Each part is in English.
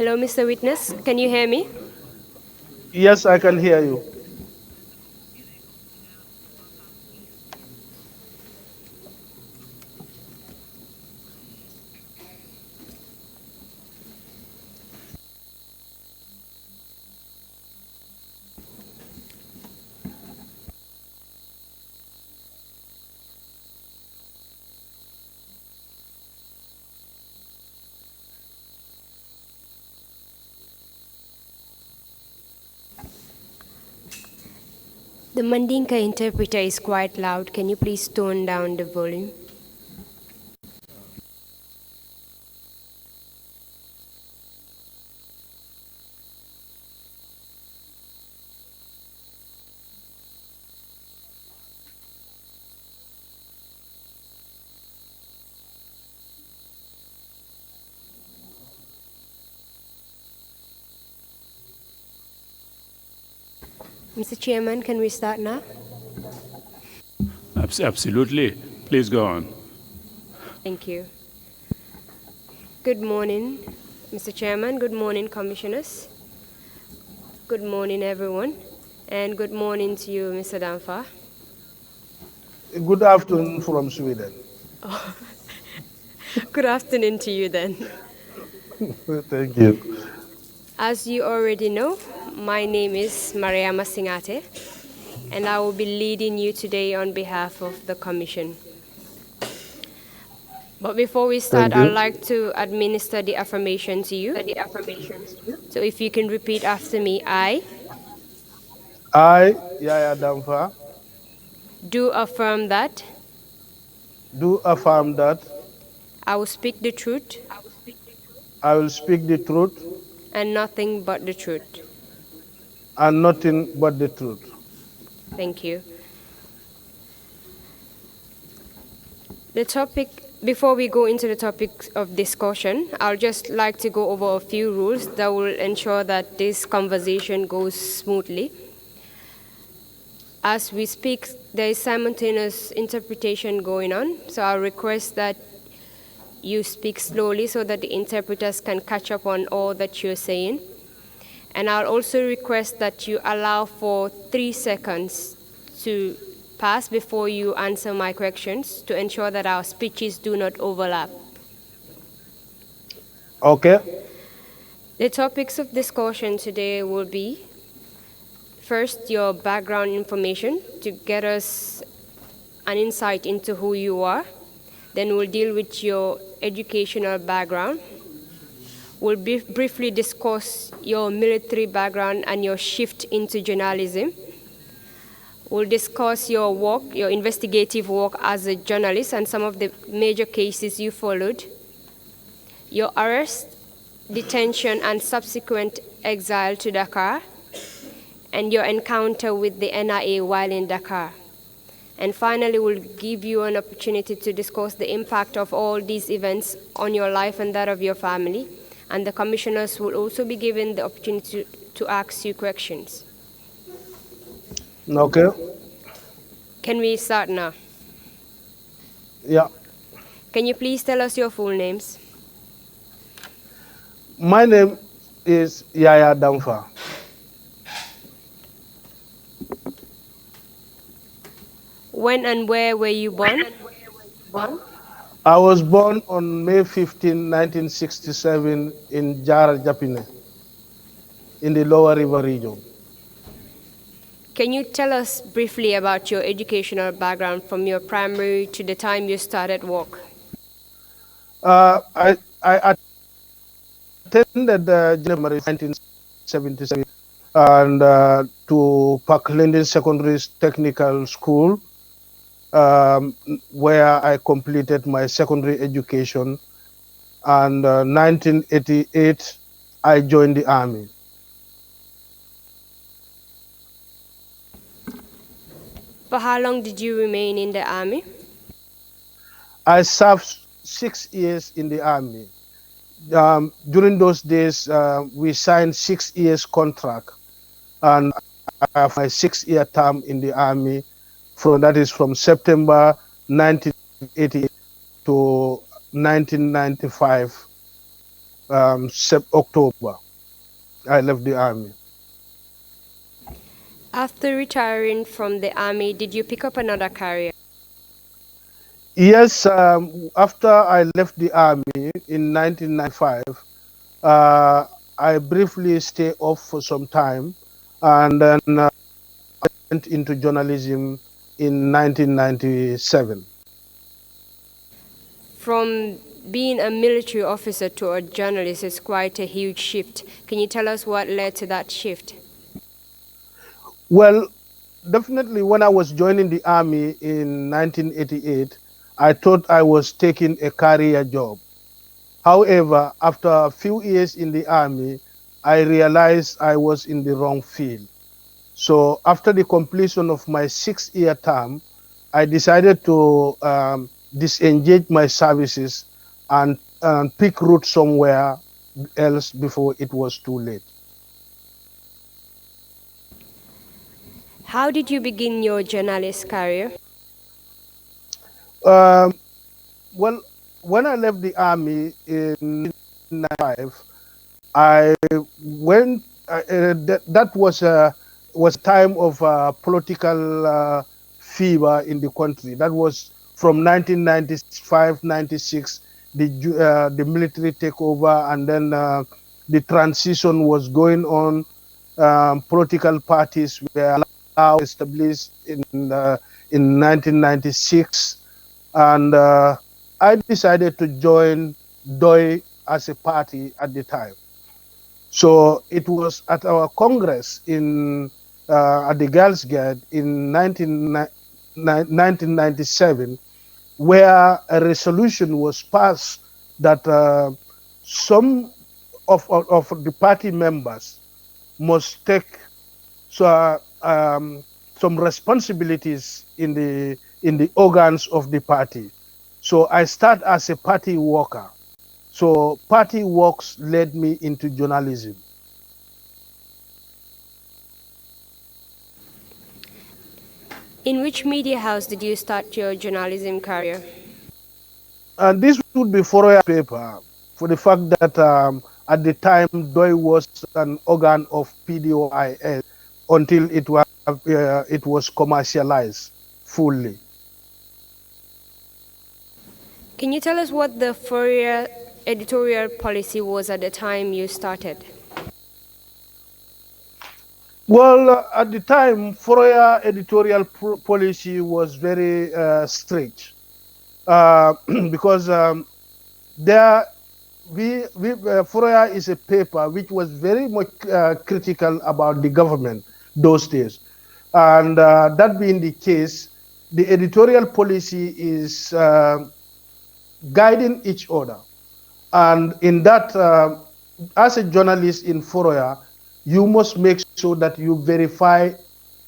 Hello, Mr. Witness. Can you hear me? Yes, I can hear you. The Mandinka interpreter is quite loud. Can you please tone down the volume? Mr. Chairman, can we start now? Absolutely. Please go on. Thank you. Good morning, Mr. Chairman. Good morning, Commissioners. Good morning, everyone. And good morning to you, Mr. Dampha. Good afternoon from Sweden. Good afternoon to you then. Thank you. As you already know, my name is Mariama Singate, and I will be leading you today on behalf of the Commission. But before we start, Thank I'd you. like to administer the affirmation to you. So if you can repeat after me, I I, Yaya Dampha, do affirm that do affirm that I will speak the truth I will speak the truth and nothing but the truth. and nothing but the truth. Thank you. Before we go into the topic of discussion, I'll just like to go over a few rules that will ensure that this conversation goes smoothly. As we speak, there is simultaneous interpretation going on, so I'll request that you speak slowly so that the interpreters can catch up on all that you're saying. And I'll also request that you allow for 3 seconds to pass before you answer my questions to ensure that our speeches do not overlap. Okay? The topics of discussion today will be, first, your background information to get us an insight into who you are. Then we'll deal with your educational background. We'll briefly discuss your military background and your shift into journalism. We'll discuss your work, your investigative work as a journalist and some of the major cases you followed, your arrest, detention, and subsequent exile to Dakar, and your encounter with the NIA while in Dakar. And finally, we'll give you an opportunity to discuss the impact of all these events on your life and that of your family. And the commissioners will also be given the opportunity to ask you questions. Okay? Can we start now? Yeah. Can you please tell us your full names? My name is Yaya Dampha. When and where were you born? I was born on May 15, 1967 in Jara, Japine, in the Lower River region. Can you tell us briefly about your educational background from your primary to the time you started work? I attended January 1977 and to Park Linden Secondary Technical School, where I completed my secondary education. And 1988, I joined the army. For how long did you remain in the army? I served 6 years in the army. During those days, we signed 6 years contract, and I have my 6 year term in the army. That is from September 1988 to 1995, October. I left the army. After retiring from the army, did you pick up another career? Yes, after I left the army in 1995, I briefly stayed off for some time, and then went into journalism in 1997. From being a military officer to a journalist is quite a huge shift. Can you tell us what led to that shift? Well, definitely when I was joining the army in 1988, I thought I was taking a career job. However, after a few years in the army, I realized I was in the wrong field. So after the completion of my 6-year term, I decided to disengage my services and pick root somewhere else before it was too late. How did you begin your journalist career? Um, well, when I left the army in 1995, I went. That was a time of political fever in the country. That was from 1995, 96. The military takeover, and then the transition was going on. Political parties were allowed established in 1996, and I decided to join DOI as a party at the time. So it was at our Congress at the Girls Guide in 1997 where a resolution was passed that some of the party members must take so, some responsibilities in the organs of the party. So I start as a party worker. So party works led me into journalism. In which media house did you start your journalism career? And this would be Foroya paper for the fact that at the time DOI was an organ of PDOIS until it was commercialized fully. Can you tell us what the Fourier editorial policy was at the time you started? Well, at the time, Foroya editorial policy was very strict because there Foroya is a paper which was very much critical about the government those days. And that being the case, the editorial policy is guiding each other. And in that, as a journalist in Foroya, you must make sure that you verify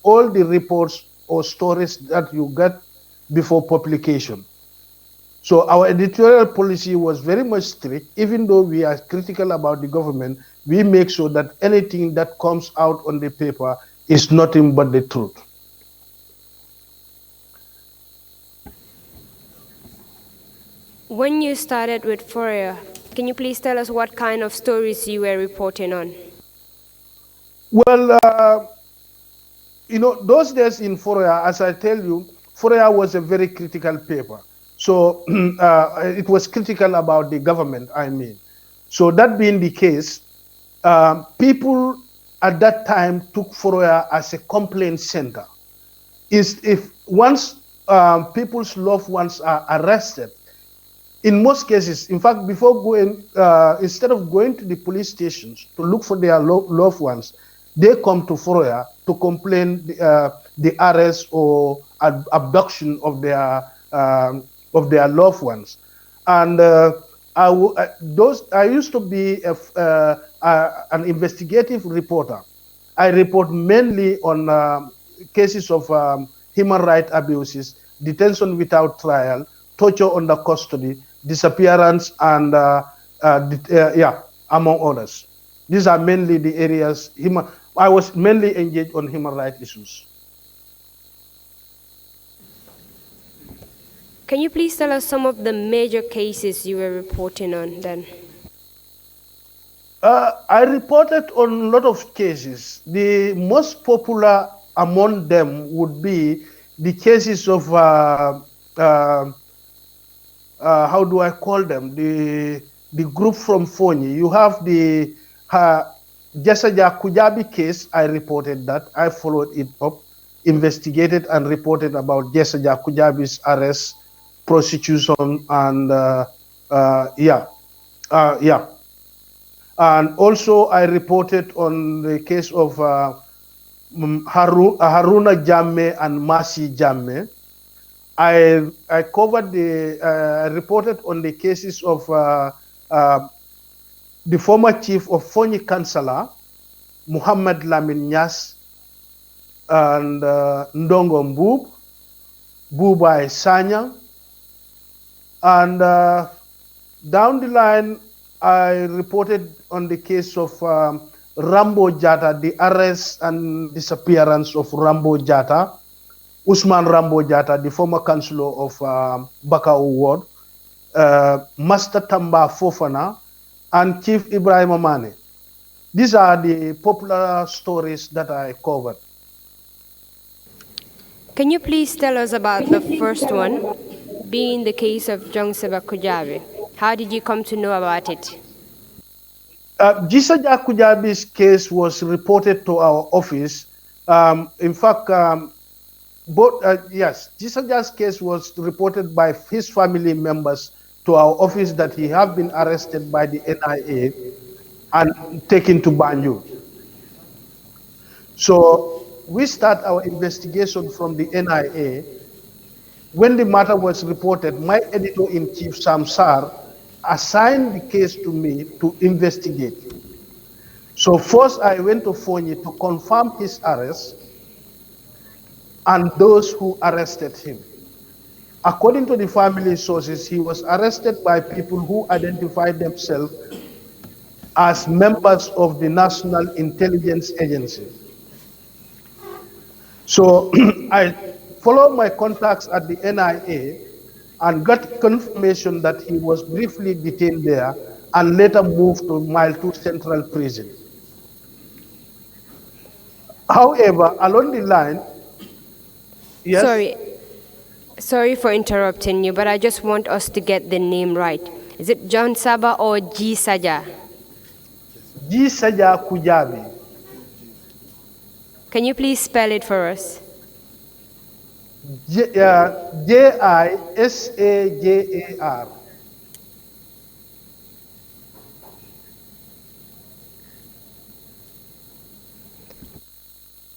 all the reports or stories that you get before publication. So our editorial policy was very much strict. Even though we are critical about the government, we make sure that anything that comes out on the paper is nothing but the truth. When you started with Fourier, can you please tell us what kind of stories you were reporting on? Well, those days in Fourier, as I tell you, Fourier was a very critical paper. So it was critical about the government, I mean. So that being the case, people at that time took Fourier as a complaint center. If once people's loved ones are arrested, in most cases, in fact, before going, instead of going to the police stations to look for their loved ones, they come to Foroya to complain the arrest or abduction of their loved ones. And I used to be an investigative reporter. I report mainly on cases of human rights abuses, detention without trial, torture under custody, disappearance, and among others. These are mainly the areas. I was mainly engaged on human rights issues. Can you please tell us some of the major cases you were reporting on then? I reported on a lot of cases. The most popular among them would be the cases of uh, how do I call them? The group from Fonyi. You have the Jasaja Kujabi case. I reported that. I followed it up, investigated and reported about Jasaja Kujabi's arrest, prosecution, and yeah, yeah. And also, I reported on the case of Haruna Jamme and Masi Jamme. I covered I reported on the cases of uh, the former chief of Fonyi Councillor, Muhammad Lamin Nyas, and Ndongo Mbub, Bubai Sanya, and down the line, I reported on the case of Rambo Jata, the arrest and disappearance of Rambo Jata, Usman Rambo Jata, the former councillor of Bakau Ward, Master Tamba Fofana, and Chief Ibrahim Amane. These are the popular stories that I covered. Can you please tell us about the first one, being the case of Jongseba Kujabi? How did you come to know about it? Jisaja Kujabi's case was reported to our office. In fact, yes, Jisaja's case was reported by his family members to our office that he had been arrested by the NIA and taken to Banjul. So we start our investigation from the NIA. When the matter was reported, my editor-in-chief, Samsar, assigned the case to me to investigate. So first I went to Fonyi to confirm his arrest and those who arrested him. According to the family sources, he was arrested by people who identified themselves as members of the National Intelligence Agency. So I followed my contacts at the NIA and got confirmation that he was briefly detained there and later moved to Mile 2 Central Prison. However, along the line, yes? Sorry for interrupting you, but I just want us to get the name right. Is it John Saba or G Saja? G Saja Kujabi. Can you please spell it for us? Jisajar.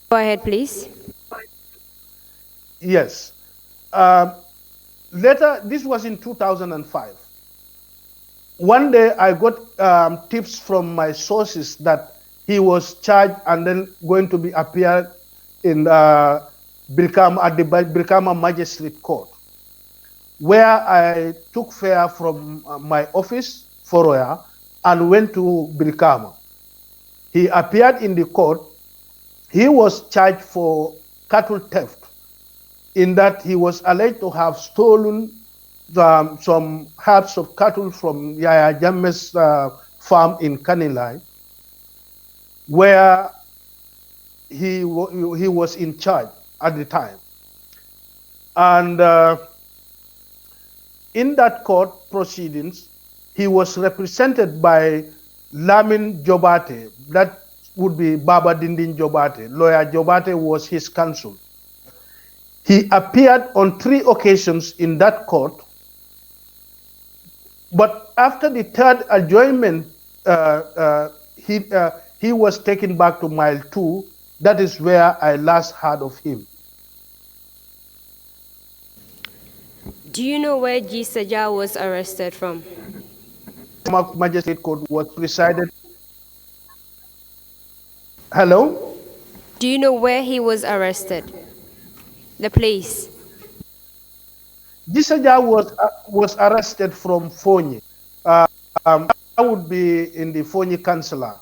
Go ahead, please. Yes. Later, this was in 2005. One day I got tips from my sources that he was charged and then going to be appeared in Birkama at the Birkama Magistrate Court, where I took fare from my office, Foroya, and went to Birkama. He appeared in the court. He was charged for cattle theft, in that he was alleged to have stolen some herds of cattle from Yaya Jamme's farm in Kanilai, where he was in charge at the time. And in that court proceedings, he was represented by Lamin Jobate. That would be Baba Dindin Jobate. Lawyer Jobate was his counsel. He appeared on 3 occasions in that court, but after the third adjournment, he was taken back to Mile 2. That is where I last heard of him. Do you know where G Saja was arrested from? Magistrate Court was presided. Hello? Do you know where he was arrested? The place? Gisaja was arrested from Fonyi. That would be in the Fonyi Councillor.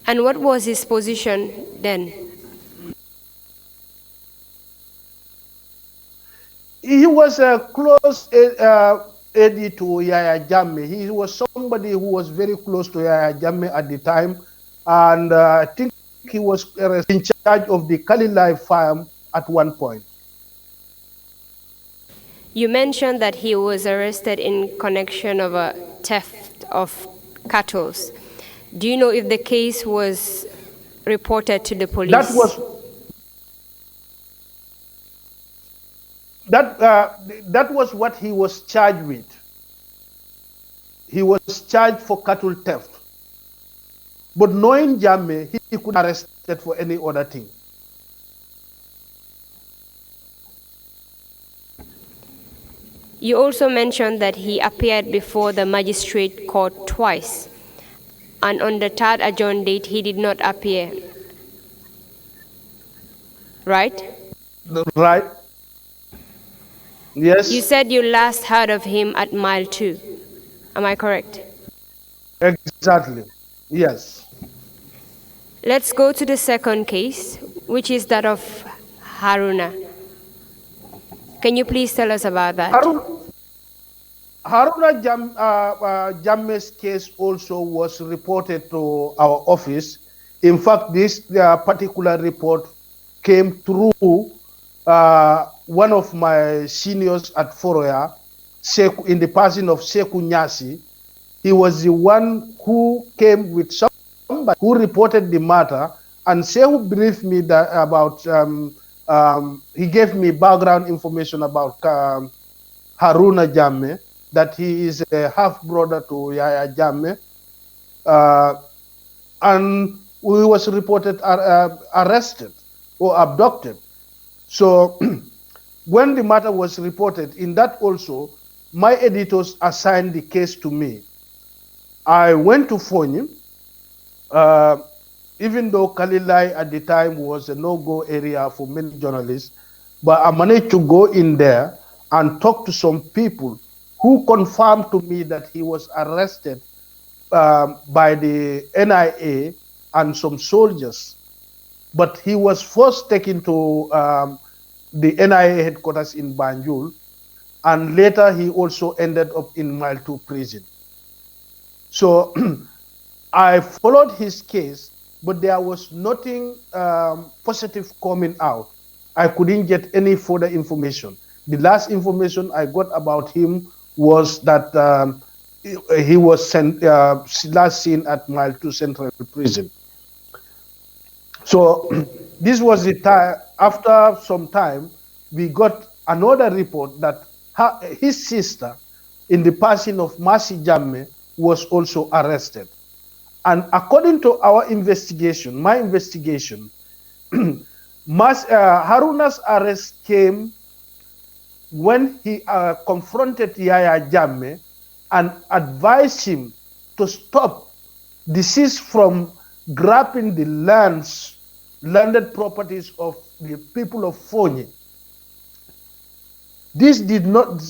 And what was his position then? He was a close AD to Yaya Jammeh. He was somebody who was very close to Yaya Jammeh at the time, and I think he was in charge of the Kalilai farm at one point. You mentioned that he was arrested in connection of a theft of cattle. Do you know if the case was reported to the police? That was what he was charged with. He was charged for cattle theft. But knowing Jammeh, he could be arrested for any other thing. You also mentioned that he appeared before the magistrate court twice, and on the third adjourned date, he did not appear. Right? Right. Yes. You said you last heard of him at mile 2. Am I correct? Exactly. Yes. Let's go to the second case, which is that of Haruna. Can you please tell us about that? Haruna Jammeh's case also was reported to our office. In fact, this particular report came through one of my seniors at Foroya, in the person of Seku Nyasi. He was the one who came with somebody who reported the matter, and Seku briefed me that about, he gave me background information about Haruna Jammeh, that he is a half-brother to Yaya Jammeh, and he was reported arrested or abducted. So when the matter was reported, in that also, my editors assigned the case to me. I went to Fonyi, even though Kalilai at the time was a no-go area for many journalists, but I managed to go in there and talk to some people who confirmed to me that he was arrested by the NIA and some soldiers. But he was first taken to the NIA headquarters in Banjul, and later he also ended up in Mile 2 prison. So I followed his case, but there was nothing positive coming out. I couldn't get any further information. The last information I got about him was that he was last seen at Mile 2 Central Prison. So this was the time. After some time, we got another report that his sister, in the person of Mercy Jammeh, was also arrested. And according to our investigation, my investigation, Haruna's arrest came when he confronted Yaya Jammeh and advised him to stop, desist from grabbing the landed properties of the people of Fonyi. This did not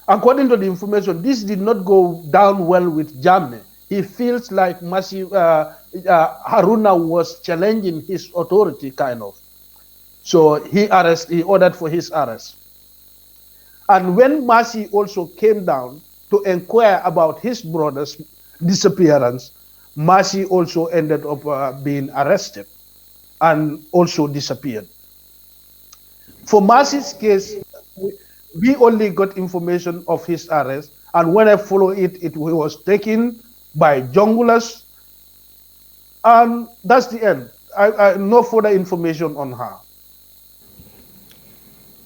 according to the information, this did not go down well with Jammeh. He feels like Haruna was challenging his authority, kind of. So he ordered for his arrest. And when Mercy also came down to inquire about his brother's disappearance, Mercy also ended up being arrested and also disappeared. For Mercy's case, we only got information of his arrest, and when I follow it, he was taken by junglers, and that's the end. No further information on her.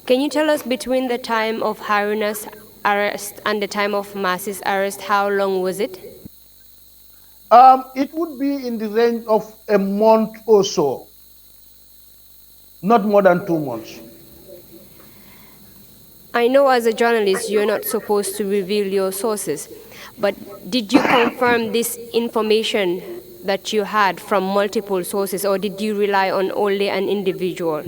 Can you tell us between the time of Haruna's arrest and the time of Mercy's arrest, how long was it? It would be in the range of a month or so, not more than 2 months. I know as a journalist you're not supposed to reveal your sources, but did you confirm this information that you had from multiple sources, or did you rely on only an individual?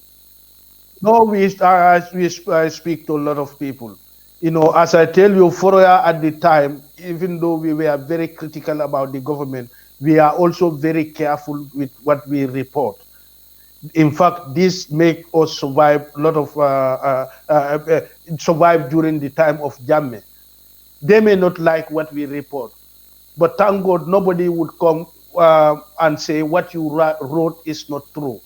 No, we speak to a lot of people. You know, as I tell you, Foroya at the time, even though we were very critical about the government, we are also very careful with what we report. In fact, this makes us survive a lot of survive during the time of Jammeh. They may not like what we report, but thank God nobody would come and say what you wrote is not true.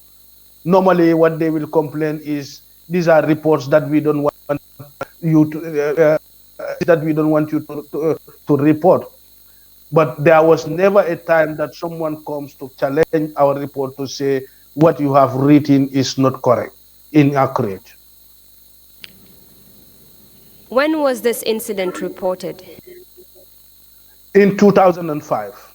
Normally, what they will complain is these are reports that we don't want you to report. But there was never a time that someone comes to challenge our report to say what you have written is not correct, inaccurate. When was this incident reported? In 2005.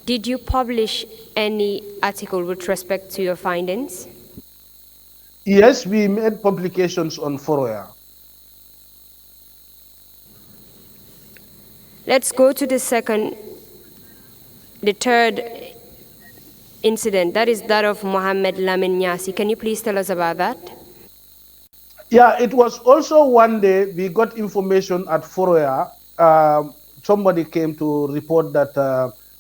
Did you publish any article with respect to your findings? Yes, we made publications on Foroya. Let's go to the third incident. That is that of Mohammed Lamin Nyasi. Can you please tell us about that? Yeah, it was also one day we got information at Foroya. Somebody came to report that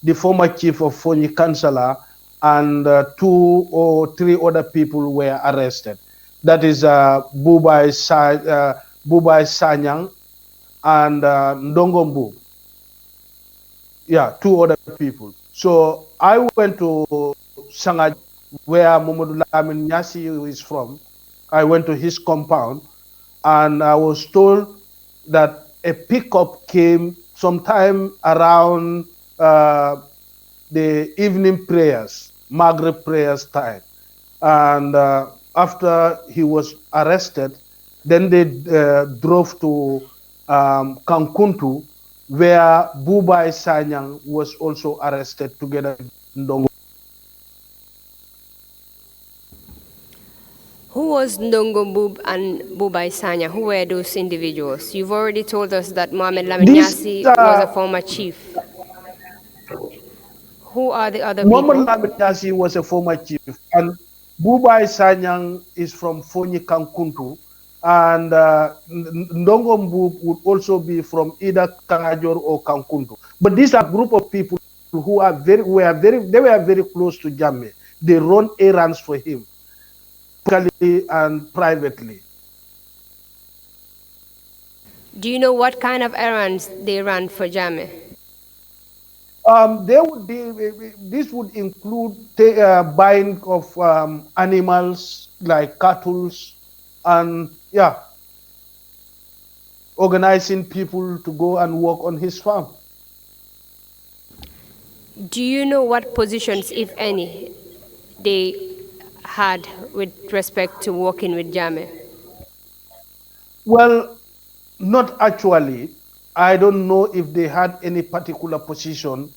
the former chief of Fonyi Councillor and 2 or 3 other people were arrested. That is Bubai Sanyang and Ndongombu. Yeah, 2 other people. So I went to Sangaj, where Momodu Lamin Nyasi is from. I went to his compound and I was told that a pickup came sometime around the evening prayers, Maghrib prayers time. And after he was arrested, then they drove to Kankuntu, where Bubai Sanyang was also arrested together with Ndongo. Who was Ndongo Bub and Bubai Sanya? Who were those individuals? You've already told us that Mohamed Lamin These Nyasi was a former chief. Who are the other Muhammad people? Lamin Nyasi was a former chief, and Bubai Sanyang is from Fonyi Kankuntu, and Ndongo Mbub would also be from either Kangajor or Kankuntu. But these are a group of people who are they were very close to Jammeh. They run errands for him, publicly and privately. Do you know what kind of errands they ran for Jammeh? This would include buying of animals like cattle, and yeah, organizing people to go and work on his farm. Do you know what positions, if any, they had with respect to working with Jammeh? Well, not actually. I don't know if they had any particular position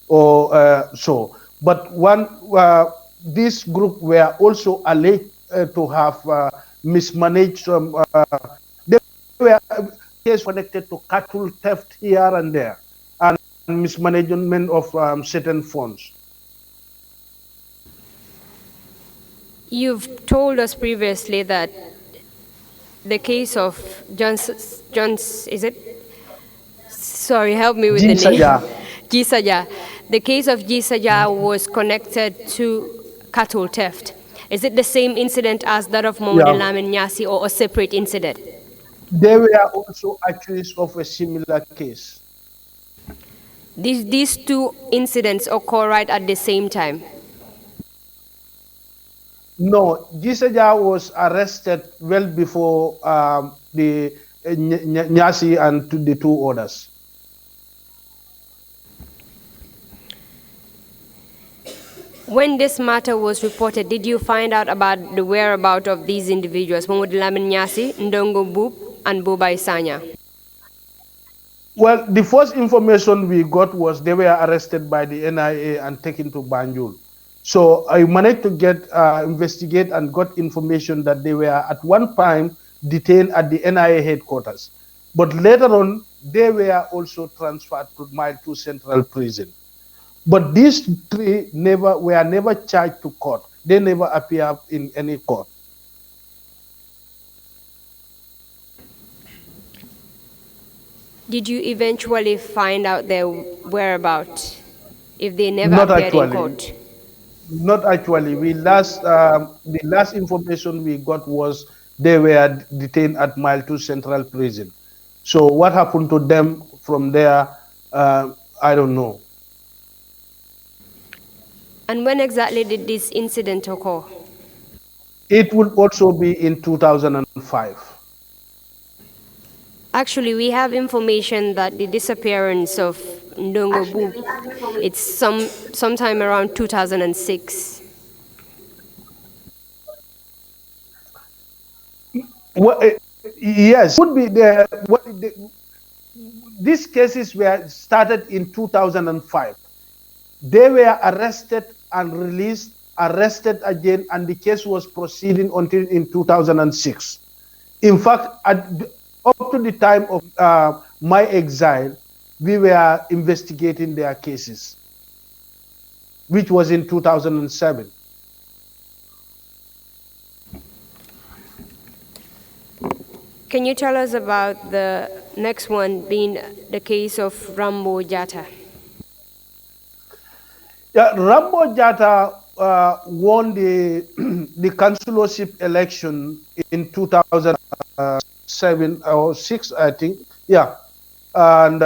or so. But this group were also alleged to have mismanaged some. They were case connected to cattle theft here and there, and mismanagement of certain funds. You've told us previously that the case of is it? Sorry, help me with the name. Jisaja. The case of Jisaja was connected to cattle theft. Is it the same incident as that of Mohamed Lamin Nyasi or a separate incident? They were also accused of a similar case. These 2 incidents occur right at the same time? No, Gisaja was arrested well before the Nyasi and the 2 others. When this matter was reported, did you find out about the whereabouts of these individuals, Mohamed Lamin Nyasi, Ndongo Bub, and Bubai Sanya? Well, the first information we got was they were arrested by the NIA and taken to Banjul. So I managed to investigate and got information that they were at one time detained at the NIA headquarters. But later on, they were also transferred to Mile 2 Central Prison. But these 3 were never charged to court. They never appeared in any court. Did you eventually find out their whereabouts if they never appeared in court? Not actually. The last information we got was they were detained at Mile 2 Central Prison. So what happened to them from there, I don't know. And when exactly did this incident occur? It would also be in 2005. Actually, we have information that the disappearance of Ndongo Boop, it's sometime around 2006. Well, yes, would be there. These cases were started in 2005. They were arrested and released, arrested again, and the case was proceeding until in 2006. In fact, up to the time of my exile, we were investigating their cases, which was in 2007. Can you tell us about the next one being the case of Rambo Jatta? Yeah, Rambo Jatta won the the councillorship election in 2007 or 6, I think. Yeah, and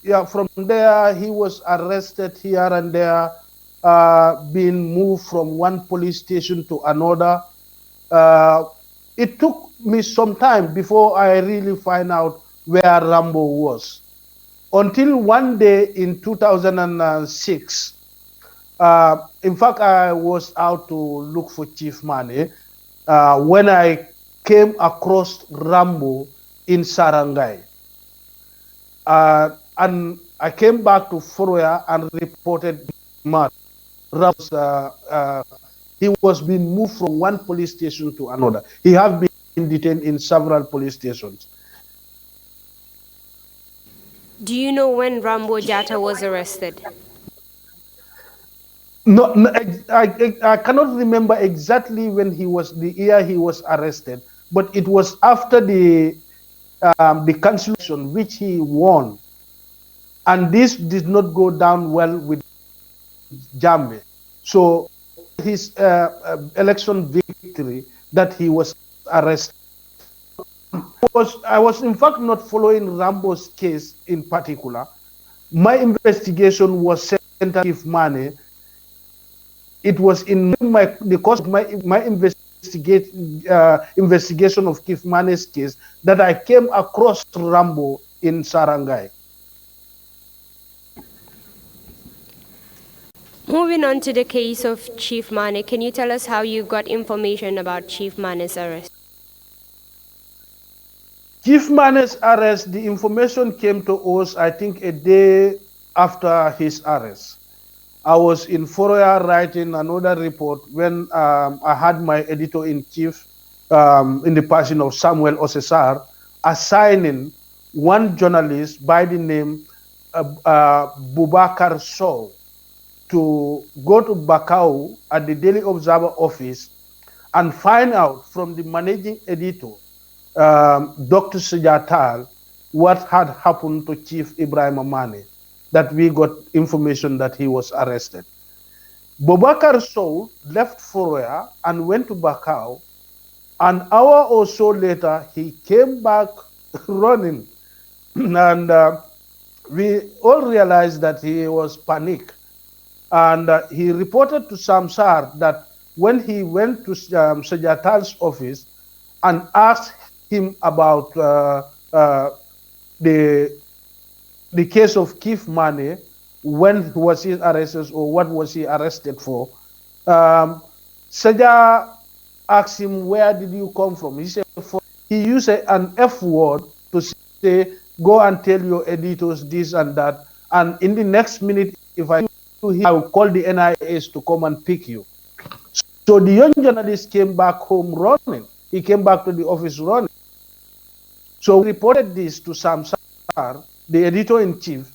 yeah, from there he was arrested here and there, being moved from one police station to another. It took me some time before I really find out where Rambo was. Until one day in 2006, in fact, I was out to look for Chief Mane when I came across Rambo in Sarangai. And I came back to Foroya and reported murder. He was being moved from one police station to another. He has been detained in several police stations. Do you know when Rambo Jatta was arrested? No, I cannot remember exactly when the year he was arrested, but it was after the cancellation which he won, and this did not go down well with Jammeh. So his election victory that he was arrested. I was in fact not following Rambo's case in particular. My investigation was centered on Chief Mane. It was in the course of my investigation of Chief Mane's case that I came across Rambo in Sarangai. Moving on to the case of Chief Mane, can you tell us how you got information about Chief Mane's arrest? Chief Mane's arrest, the information came to us, I think, a day after his arrest. I was in Foroya writing another report when I had my editor-in-chief in the person of Samuel Osesar assigning one journalist by the name Bubakar Sow to go to Bakau at the Daily Observer office and find out from the managing editor, Dr. Sujatal, what had happened to Chief Ibrahim Mane, that we got information that he was arrested. Bobakar Sow left Foroya and went to Bakau. An hour or so later, he came back running. And we all realized that he was panicked. And he reported to Samsar that when he went to Sujatal's office and asked him about the case of Chief Mane, when was he arrested or what was he arrested for? Saja asked him, where did you come from? He said, he used an F word to say, go and tell your editors this and that. And in the next minute, if I do him, I will call the NIS to come and pick you. So the young journalist came back home running. He came back to the office running. So we reported this to Samsar, the editor-in-chief.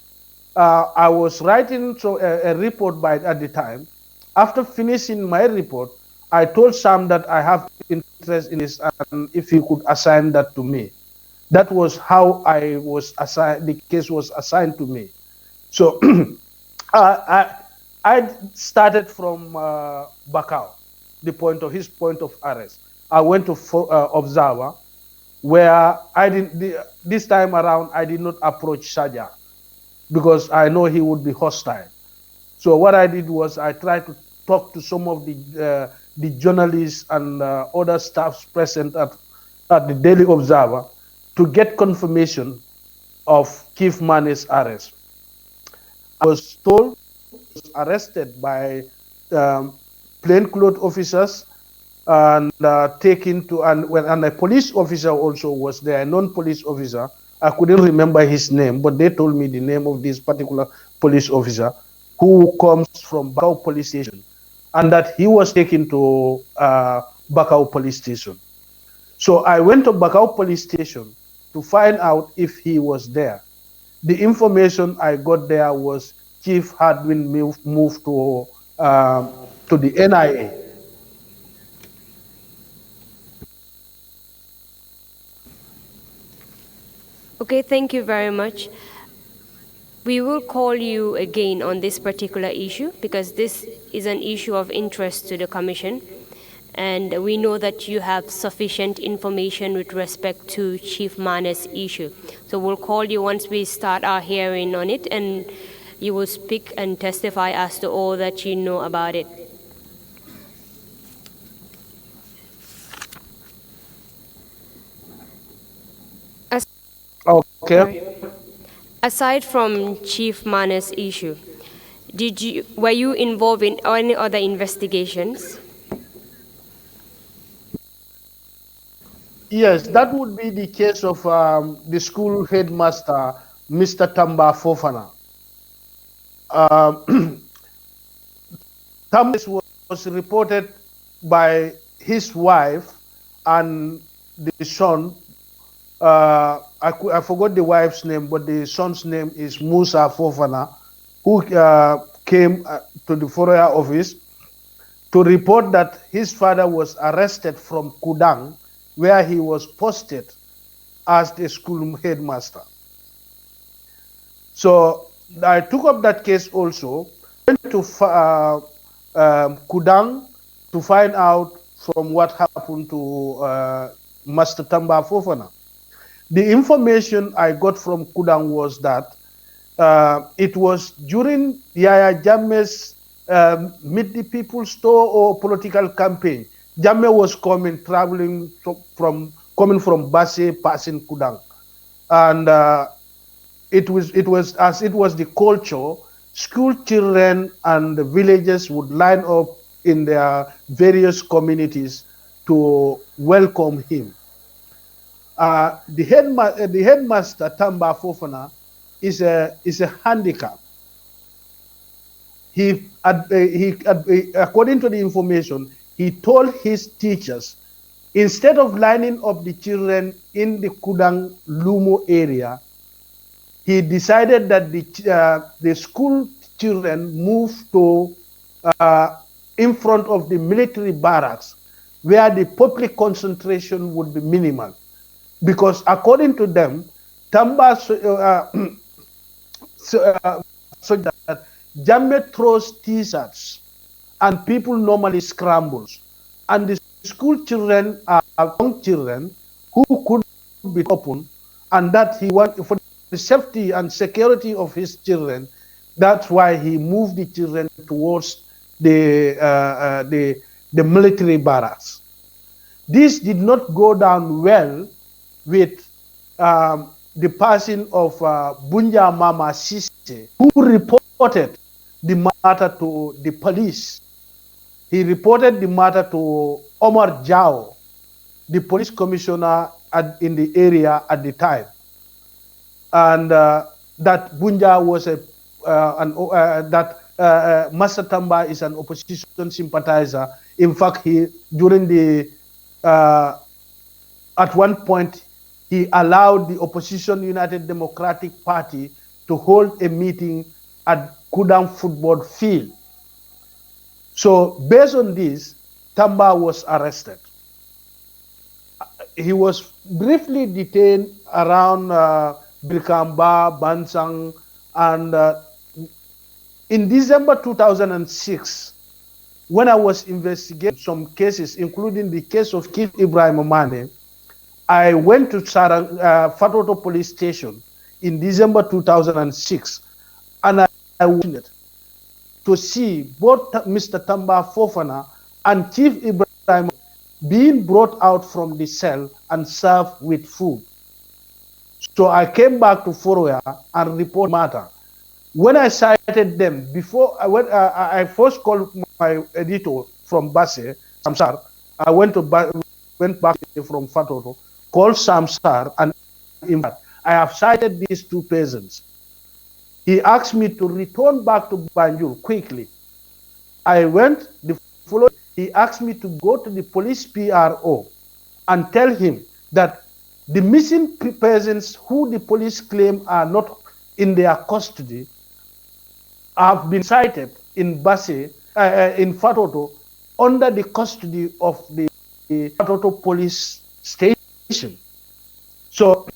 I was writing a report at the time. After finishing my report, I told Sam that I have interest in this and if he could assign that to me. That was how I was assigned, the case was assigned to me. So I started from Bakau, his point of arrest. I went to Observer, where I didn't. This time around, I did not approach Saja because I know he would be hostile. So what I did was I tried to talk to some of the journalists and other staffs present at the Daily Observer to get confirmation of Chief Mane's arrest. I was told he was arrested by plainclothes officers and taken to, and a police officer also was there, a non-police officer. I couldn't remember his name, but they told me the name of this particular police officer who comes from Bakau police station, and that he was taken to Bakau police station. So I went to Bakau police station to find out if he was there. The information I got there was Chief had been moved to the NIA. Okay, thank you very much. We will call you again on this particular issue because this is an issue of interest to the Commission. And we know that you have sufficient information with respect to Chief Mane's issue. So we'll call you once we start our hearing on it, and you will speak and testify as to all that you know about it. Okay. Sorry. Aside from Chief Mane's issue, were you involved in any other investigations? Yes, that would be the case of the school headmaster, Mr. Tamba Fofana. Tamba was reported by his wife and the son. I forgot the wife's name, but the son's name is Musa Fofana, who came to the foreign office to report that his father was arrested from Kudang, where he was posted as the school headmaster. So I took up that case also, went to Kudang to find out from what happened to Master Tamba Fofana. The information I got from Kudang was that it was during Yaya Jammeh's Meet the People store or political campaign. Jammeh was traveling from Basse, passing Kudang, and it was the culture. School children and the villagers would line up in their various communities to welcome him. The headmaster Tamba Fofana is a handicap. According to the information, he told his teachers, instead of lining up the children in the Kudang Lumo area, he decided that the school children move to in front of the military barracks, where the public concentration would be minimal. Because according to them, Tamba so that Jammeh throws T-shirts and people normally scrambles. And the school children are young children who could be open, and that he wanted for the safety and security of his children. That's why he moved the children towards the military barracks. This did not go down well with the passing of Bunja Mama Sise, who reported the matter to the police. He reported the matter to Omar Jao, the police commissioner in the area at the time, and that Bunja was Master Tamba is an opposition sympathizer. In fact, at one point, he allowed the opposition United Democratic Party to hold a meeting at Kudang football field. So based on this, Tamba was arrested. He was briefly detained around Birkamba, Bansang, and In December 2006, when I was investigating some cases, including the case of Chief Ibrahim Mane, I went to Fatoto Police Station in December 2006, and I wanted to see both Mr. Tamba Fofana and Chief Ibrahim being brought out from the cell and served with food. So I came back to Foroya and reported the matter. When I cited them, when I first called my editor from Basse, Samsar, I went back from Fatoto, called Samsar, and in fact, I have cited these two persons. He asked me to return back to Banjul quickly. I went the following. He asked me to go to the police PRO and tell him that the missing persons who the police claim are not in their custody have been cited in Basse, in Fatoto, under the custody of the Fatoto police station. So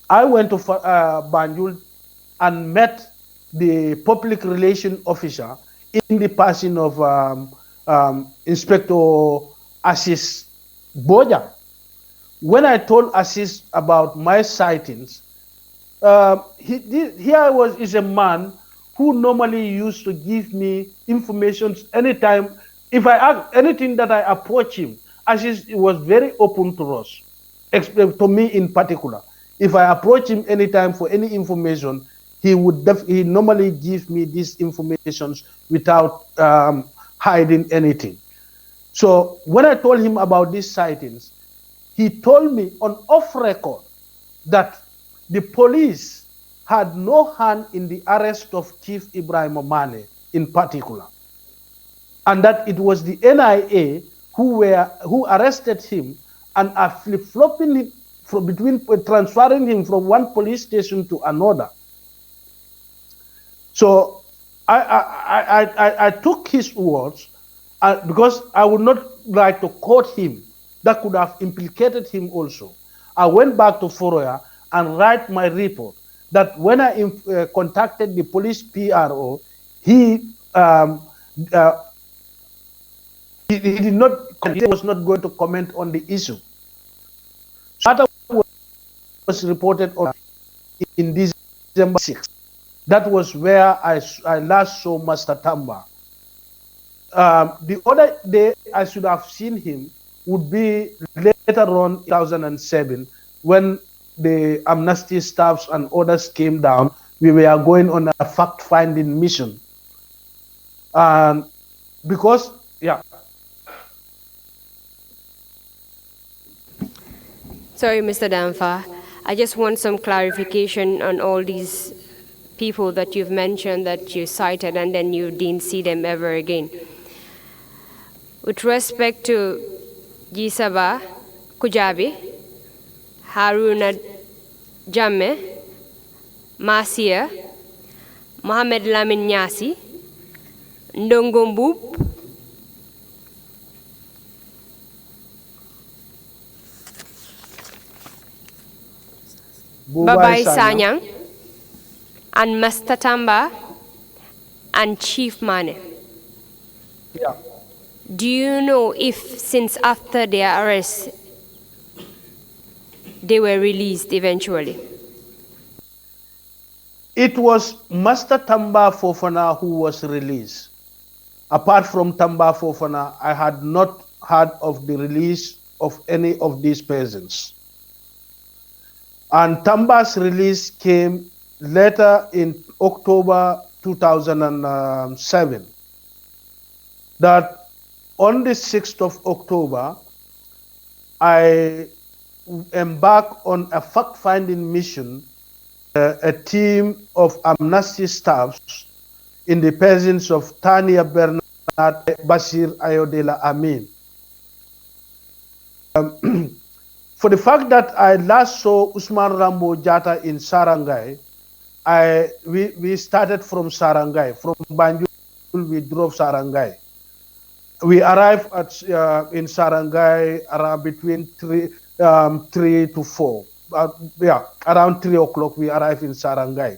I went to Banjul and met the public relation officer in the person of Inspector Assis Boja. When I told Assis about my sightings, is a man who normally used to give me information anytime. If I ask anything that I approach him, Assis was very open to us, to me in particular. If I approach him anytime for any information, he normally give me these informations without hiding anything. So when I told him about these sightings, he told me on off record that the police had no hand in the arrest of Chief Ibrahim Mane in particular, and that it was the NIA who arrested him and are flip-flopping him transferring him from one police station to another. So I took his words because I would not like to quote him. That could have implicated him also. I went back to Foroya and write my report that when I contacted the police PRO, he was not going to comment on the issue. So that was reported on in December 6th. That was where I last saw Master Tamba. The other day I should have seen him would be later on 2007 when the amnesty staffs and others came down. We were going on a fact-finding mission. Because, yeah. Sorry, Mr. Dampha. I just want some clarification on all these people that you've mentioned that you cited and then you didn't see them ever again. With respect to Jisaba Kujabi, Haruna Jamme, Masia, Mohamed Lamin Nyasi, Ndongo Mboup, Babai Sanyang, and Master Tamba, and Chief Mane. Yeah. Do you know if since after their arrest, they were released eventually? It was Master Tamba Fofana who was released. Apart from Tamba Fofana, I had not heard of the release of any of these persons. And Tamba's release came later in October 2007. That on the 6th of October, I embarked on a fact-finding mission, a team of amnesty staffs in the presence of Tania Bernard Bashir Ayodela Amin. For the fact that I last saw Usman Rambo Jata in Sarangai, we started from Sarangai. From Banjul, we drove Sarangai. We arrived in Sarangai around between 3 to 4. Around 3 o'clock we arrived in Sarangai.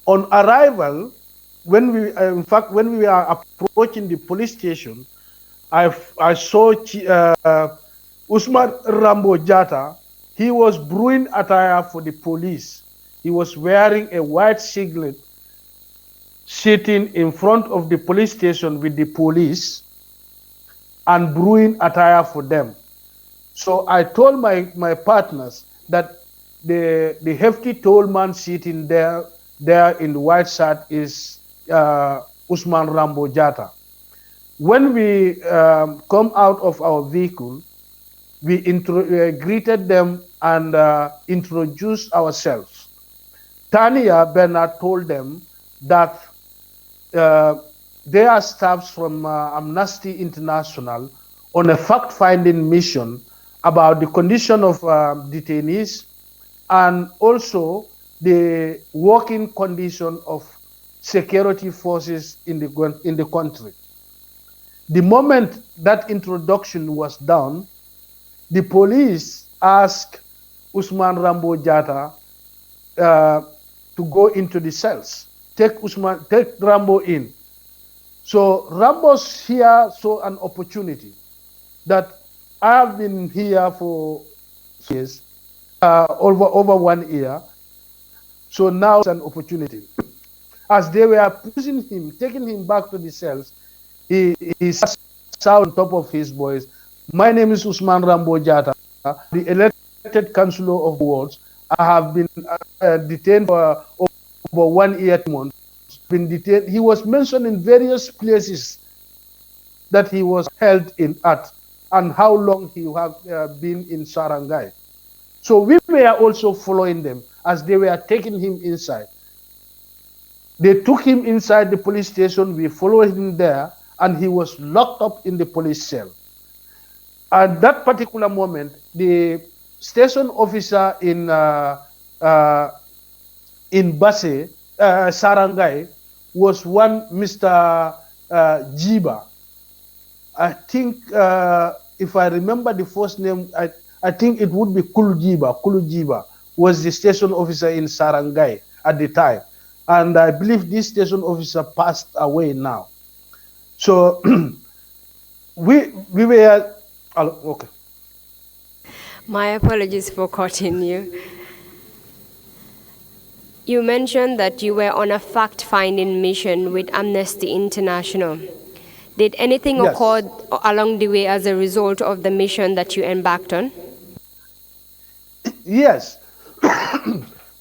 On arrival, when we, in fact, when we are approaching the police station, I saw Usman Rambo Jata. He was brewing attire for the police. He was wearing a white singlet, sitting in front of the police station with the police and brewing attire for them. So I told my partners that the hefty tall man sitting there in the white shirt is Usman Rambo Jata. When we come out of our vehicle, we greeted them and introduced ourselves. Tania Bernard told them that they are staffs from Amnesty International on a fact-finding mission about the condition of detainees and also the working condition of security forces in the country. The moment that introduction was done, the police asked Usman Rambo Jata to go into the cells. Take Rambo in. So Rambo's here saw an opportunity that I have been here for years, over 1 year. So now it's an opportunity. As they were pushing him, taking him back to the cells, he sat on top of his voice. My name is Usman Rambo Jata, the elected councillor of wards. I have been detained for over 1 year, 2 months. Been detained. He was mentioned in various places that he was held in at and how long he have been in Sarangai. So we were also following them as they were taking him inside. They took him inside the police station. We followed him there, and he was locked up in the police cell. At that particular moment, the station officer in Basse, Sarangai, was one Mr. Jiba. I think, if I remember the first name, I think it would be Kulujiba. Kulujiba was the station officer in Sarangai at the time. And I believe this station officer passed away now. So we were, okay. My apologies for cutting you. You mentioned that you were on a fact-finding mission with Amnesty International. Did anything occur along the way as a result of the mission that you embarked on? Yes.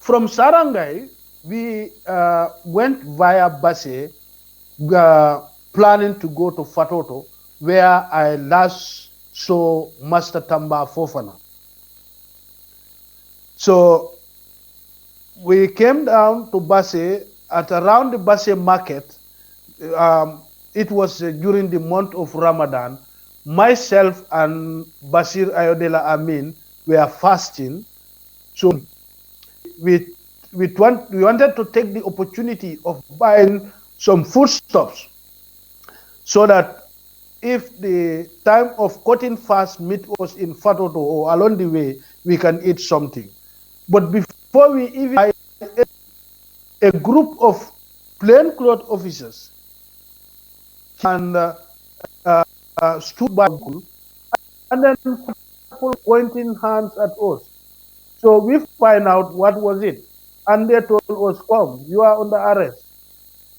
From Sarangai, we went via Basse, planning to go to Fatoto, where I last saw Master Tamba Fofana. So we came down to Basse at around the Basse market. It was during the month of Ramadan. Myself and Basir Ayodela Amin were fasting. So we wanted to take the opportunity of buying some foodstuffs so that if the time of cutting fast meet us in Fatoto or along the way, we can eat something. But before we even buy, a group of plainclothes officers and stood by and then pointing hands at us. So we find out what was it. And they told us, come, you are under arrest.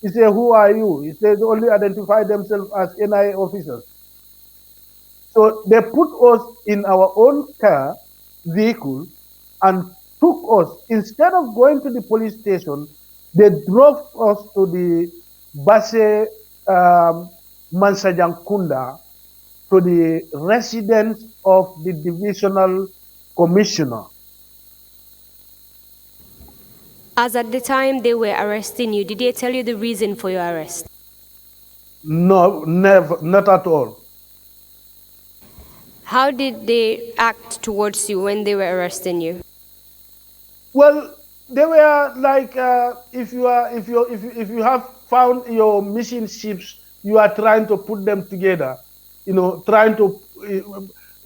He said, who are you? He said, only identify themselves as NIA officers. So they put us in our own car, vehicle, and took us. Instead of going to the police station, they drove us to the Basse Mansajankunda, to the residence of the divisional commissioner. As at the time they were arresting you, did they tell you the reason for your arrest? No, never, not at all. How did they act towards you when they were arresting you? Well, they were like, if you have found your missing ships, you are trying to put them together, trying to,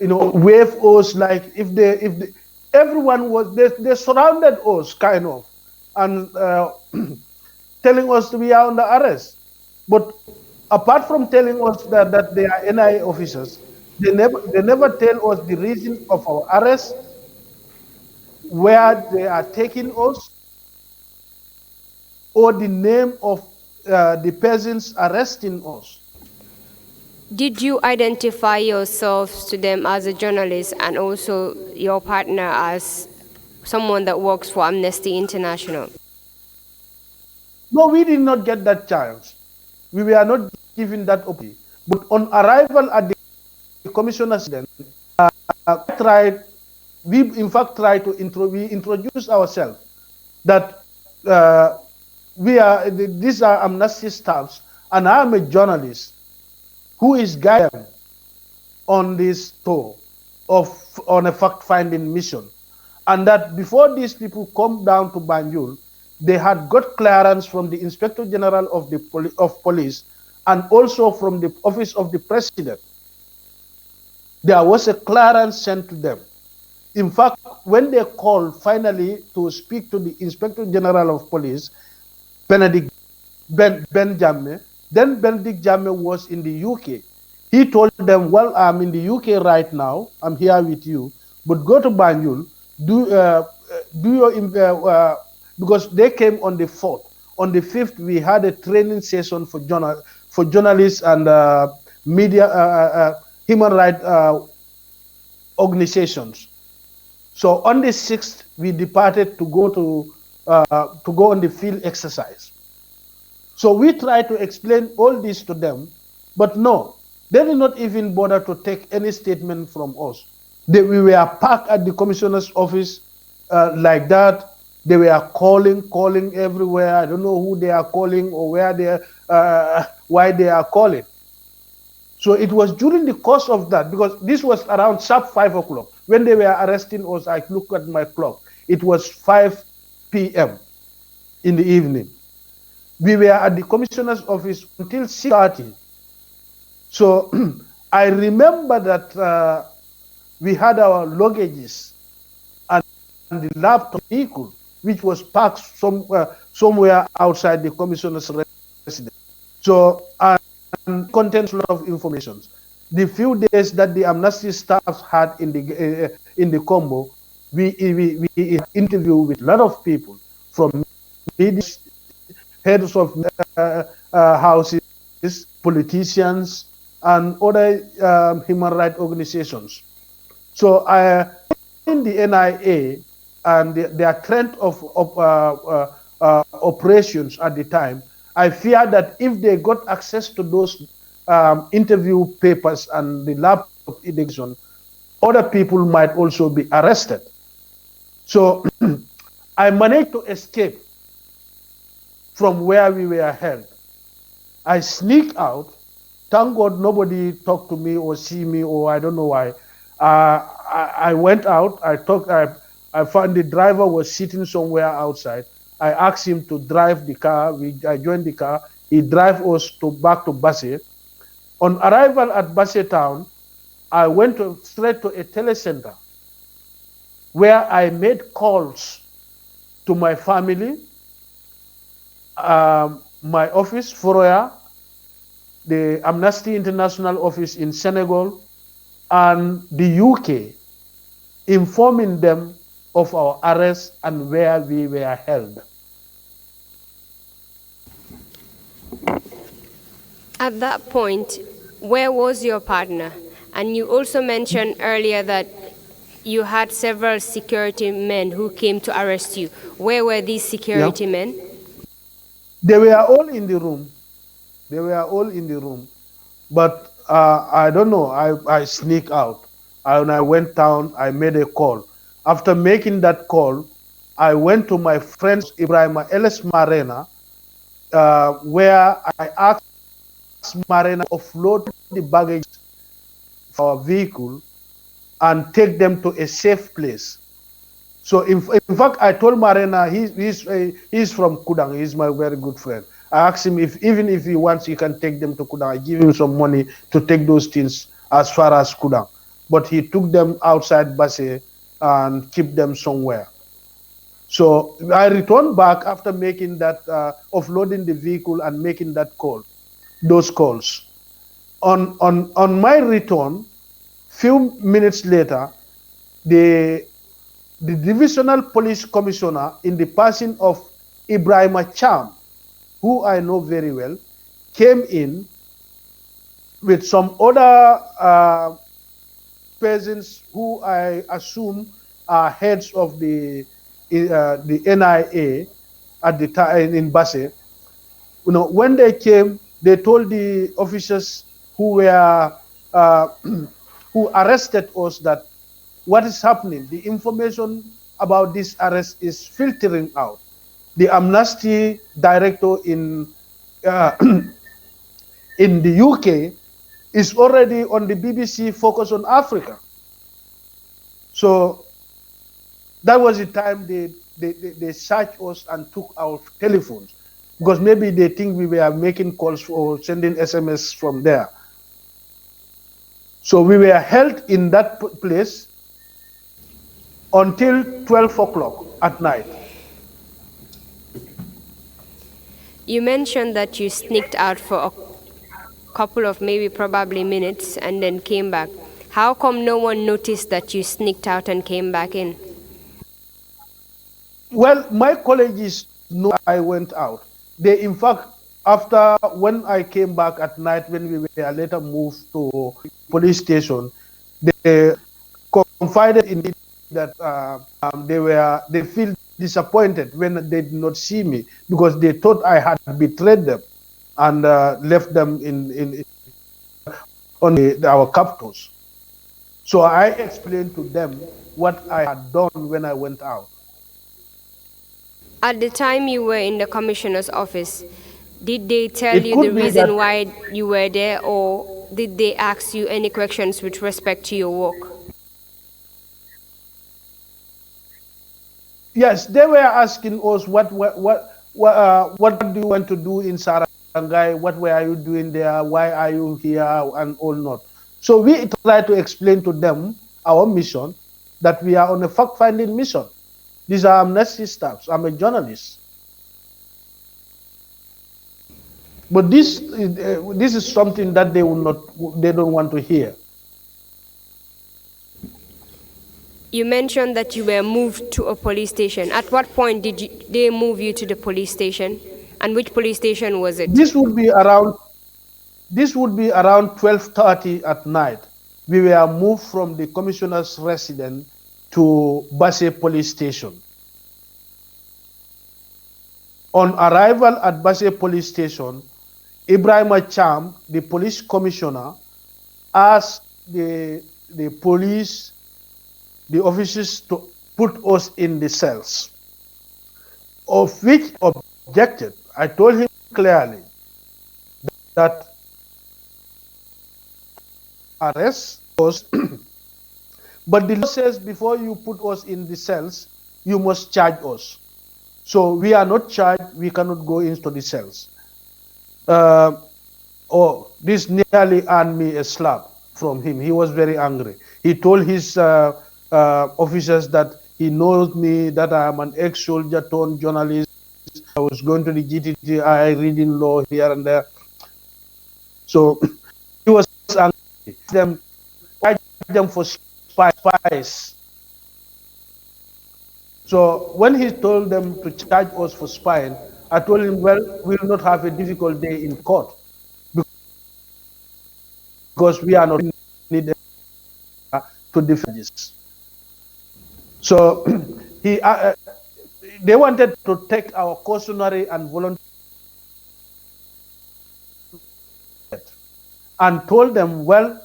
wave us like if everyone was, they surrounded us kind of, and telling us we are under arrest. But apart from telling us that they are NIA officers, they never tell us the reason of our arrest, where they are taking us, or the name of the persons arresting us. Did you identify yourselves to them as a journalist and also your partner as someone that works for Amnesty International? No, we did not get that chance. We were not given that opportunity. But on arrival at the commissioner's den, tried, we in fact tried to we introduce ourselves that these are Amnesty staffs, and I'm a journalist who is guiding on this tour on a fact-finding mission, and that before these people come down to Banjul, they had got clearance from the Inspector General of the Police and also from the Office of the President. There was a clearance sent to them. In fact, when they called finally to speak to the Inspector General of Police, Benedict Jammeh, then Benedict Jammeh was in the UK. He told them, well, I'm in the UK right now, I'm here with you, but go to Banjul, because they came on the 4th. On the 5th, we had a training session for journalists and media, human rights organizations. So on the 6th, we departed to go on the field exercise. So we tried to explain all this to them, but no, they did not even bother to take any statement from us. We were parked at the commissioner's office like that. They were calling everywhere. I don't know who they are calling or why they are calling. So it was during the course of that, because this was around sharp 5 o'clock. When they were arresting us, I looked at my clock. It was 5 p.m. in the evening. We were at the commissioner's office until 6:30. So I remember that we had our luggages and the laptop vehicle, which was parked somewhere outside the commissioner's residence. So, and contains a lot of information. The few days that the Amnesty staff had in the combo, we interviewed with a lot of people, from media, heads of houses, politicians, and other human rights organizations. So in the NIA and their trend of operations at the time, I fear that if they got access to those interview papers and the laptop edition, other people might also be arrested. So I managed to escape from where we were held. I sneak out. Thank God nobody talked to me or see me, or I don't know why. I went out. I found the driver was sitting somewhere outside. I asked him to drive the car. I joined the car. He drove us back to Basse. On arrival at Basse town, I went straight to a telecenter where I made calls to my family, my office, Foroya, the Amnesty International office in Senegal, and the UK, informing them of our arrest and where we were held. At that point, where was your partner? And you also mentioned earlier that you had several security men who came to arrest you. Where were these security men? They were all in the room. They were all in the room. But I don't know, I sneak out. And I went down, I made a call. After making that call, I went to my friend Ibrahim Ellis Marena, where I asked Marena to offload the baggage for our vehicle and take them to a safe place. So in fact, I told Marena, he's from Kudang, he's my very good friend. I asked him if even if he wants, he can take them to Kudang. I give him some money to take those things as far as Kudang. But he took them outside Basse and keep them somewhere. So I returned back after making that, offloading the vehicle and making those calls. On my return, few minutes later, the the divisional police commissioner, in the person of Ibrahim Cham, who I know very well, came in with some other persons who I assume are heads of the NIA at the time in Basse. When they came, they told the officers who were who arrested us that what is happening. The information about this arrest is filtering out. The amnesty director uh, in the UK is already on the BBC Focus on Africa. So that was the time they searched us and took our telephones, because maybe they think we were making calls or sending SMS from there. So we were held in that place until 12 o'clock at night. You mentioned that you sneaked out for a couple of maybe probably minutes and then came back. How come no one noticed that you sneaked out and came back in? Well, my colleagues know I went out. They, in fact, after when I came back at night, when we were later moved to police station, they confided in me that they feel disappointed when they did not see me, because they thought I had betrayed them and left them on our captors. So I explained to them what I had done when I went out. At the time you were in the commissioner's office, did they tell It you the could be that, reason why you were there, or did they ask you any questions with respect to your work? yes, they were asking us what do you want to do in Sarangai? What were you doing there? Why are you here? And all not. So we try to explain to them our mission, that we are on a fact-finding mission. These are amnesty staffs. I'm a journalist. But this is something that they don't want to hear. You mentioned that you were moved to a police station. At what point did they move you to the police station? And which police station was it? This would be around 12:30 at night. We were moved from the commissioner's residence to Basse police station. On arrival at Basse police station, Ibrahim Cham, the police commissioner, asked the police, the officers, to put us in the cells, of which objected. I told him clearly that arrest us, but the law says before you put us in the cells, you must charge us. So we are not charged, we cannot go into the cells. This nearly earned me a slap from him. He was very angry. He told his officers that he knows me, that I am an ex-soldier turned journalist. I was going to the GTTI reading law here and there. So he was angry. Them for spies. So when he told them to charge us for spying, I told him, well, we will not have a difficult day in court, because we are not needed to defend this. So they wanted to take our cautionary and voluntary, and told them, well,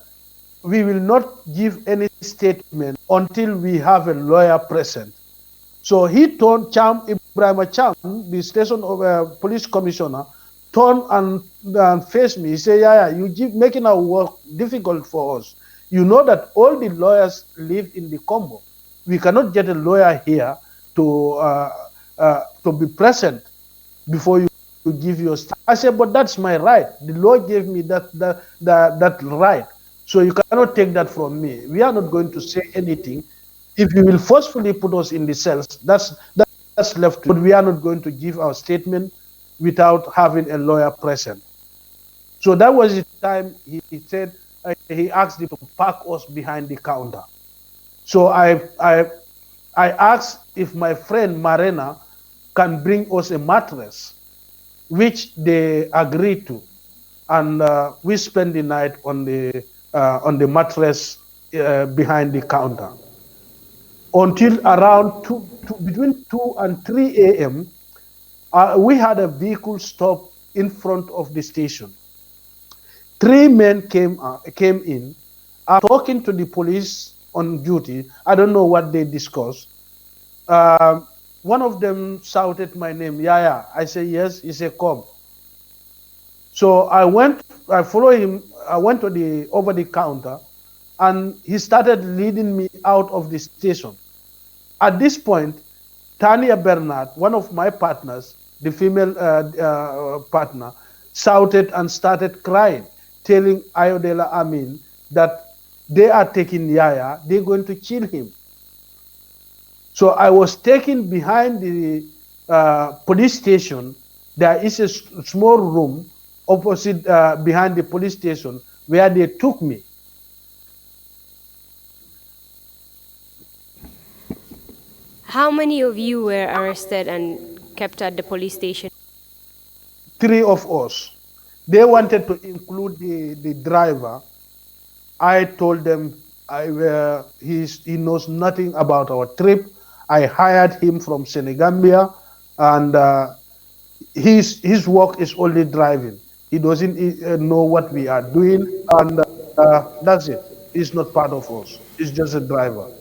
we will not give any statement until we have a lawyer present. So he told Ibrahim Cham, the station of police commissioner, turned and faced me. He said, Yaya, you keep making our work difficult for us. You know that all the lawyers live in the Congo. We cannot get a lawyer here to be present before you give your statement. I said, but that's my right. The law gave me that right. So you cannot take that from me. We are not going to say anything. If you will forcefully put us in the cells, that's that's left, but we are not going to give our statement without having a lawyer present. So that was the time he said, he asked them to park us behind the counter. So I asked if my friend Marena can bring us a mattress, which they agreed to, and we spent the night on the mattress behind the counter until around between 2 and 3 a.m. We had a vehicle stop in front of the station. 3 men came in, talking to the police on duty. I don't know what they discussed. One of them shouted my name, Yaya. I said, yes. He said, come. So I followed him. I went to over the counter, and he started leading me out of the station. At this point, Tanya Bernard, one of my partners, the female partner, shouted and started crying, telling Ayodele Amin that they are taking Yaya, they're going to kill him. So I was taken behind the police station. There is a small room opposite behind the police station where they took me. How many of you were arrested and kept at the police station? 3 of us. They wanted to include the driver. I told them he knows nothing about our trip. I hired him from Senegambia, and his work is only driving. He doesn't know what we are doing, and that's it. He's not part of us. He's just a driver.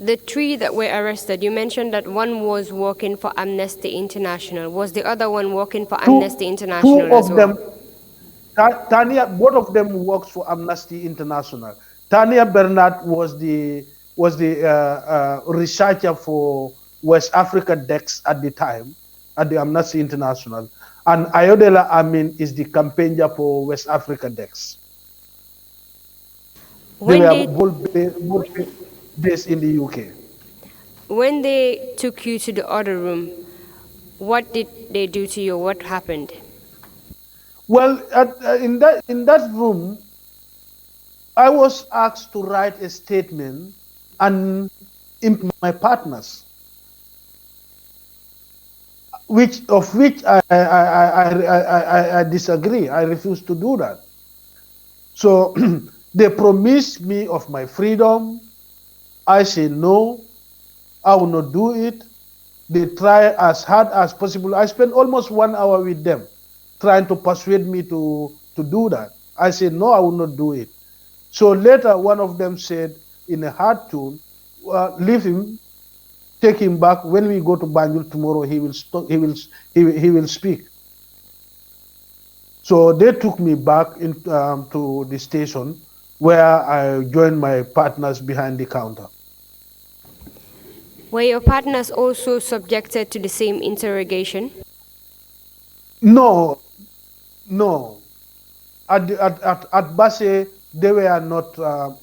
The 3 that were arrested, you mentioned that one was working for Amnesty International. Was the other one working for Amnesty International as well? Tanya, both of them works for Amnesty International. Tanya Bernard was the researcher for West Africa Dex at the time, at the Amnesty International, and Ayodele Amin is the campaigner for West Africa Dex. They were both based in the UK. When they took you to the other room, what did they do to you? What happened? Well, in that room, I was asked to write a statement and my partners, which I disagree. I refuse to do that. So they promised me of my freedom. I say no, I will not do it. They try as hard as possible. I spent almost 1 hour with them trying to persuade me to do that. I said, no, I will not do it. So later, one of them said in a hard tone, leave him, take him back. When we go to Banjul tomorrow, he will speak. So they took me back to the station where I joined my partners behind the counter. Were your partners also subjected to the same interrogation? No. At Basse, they were not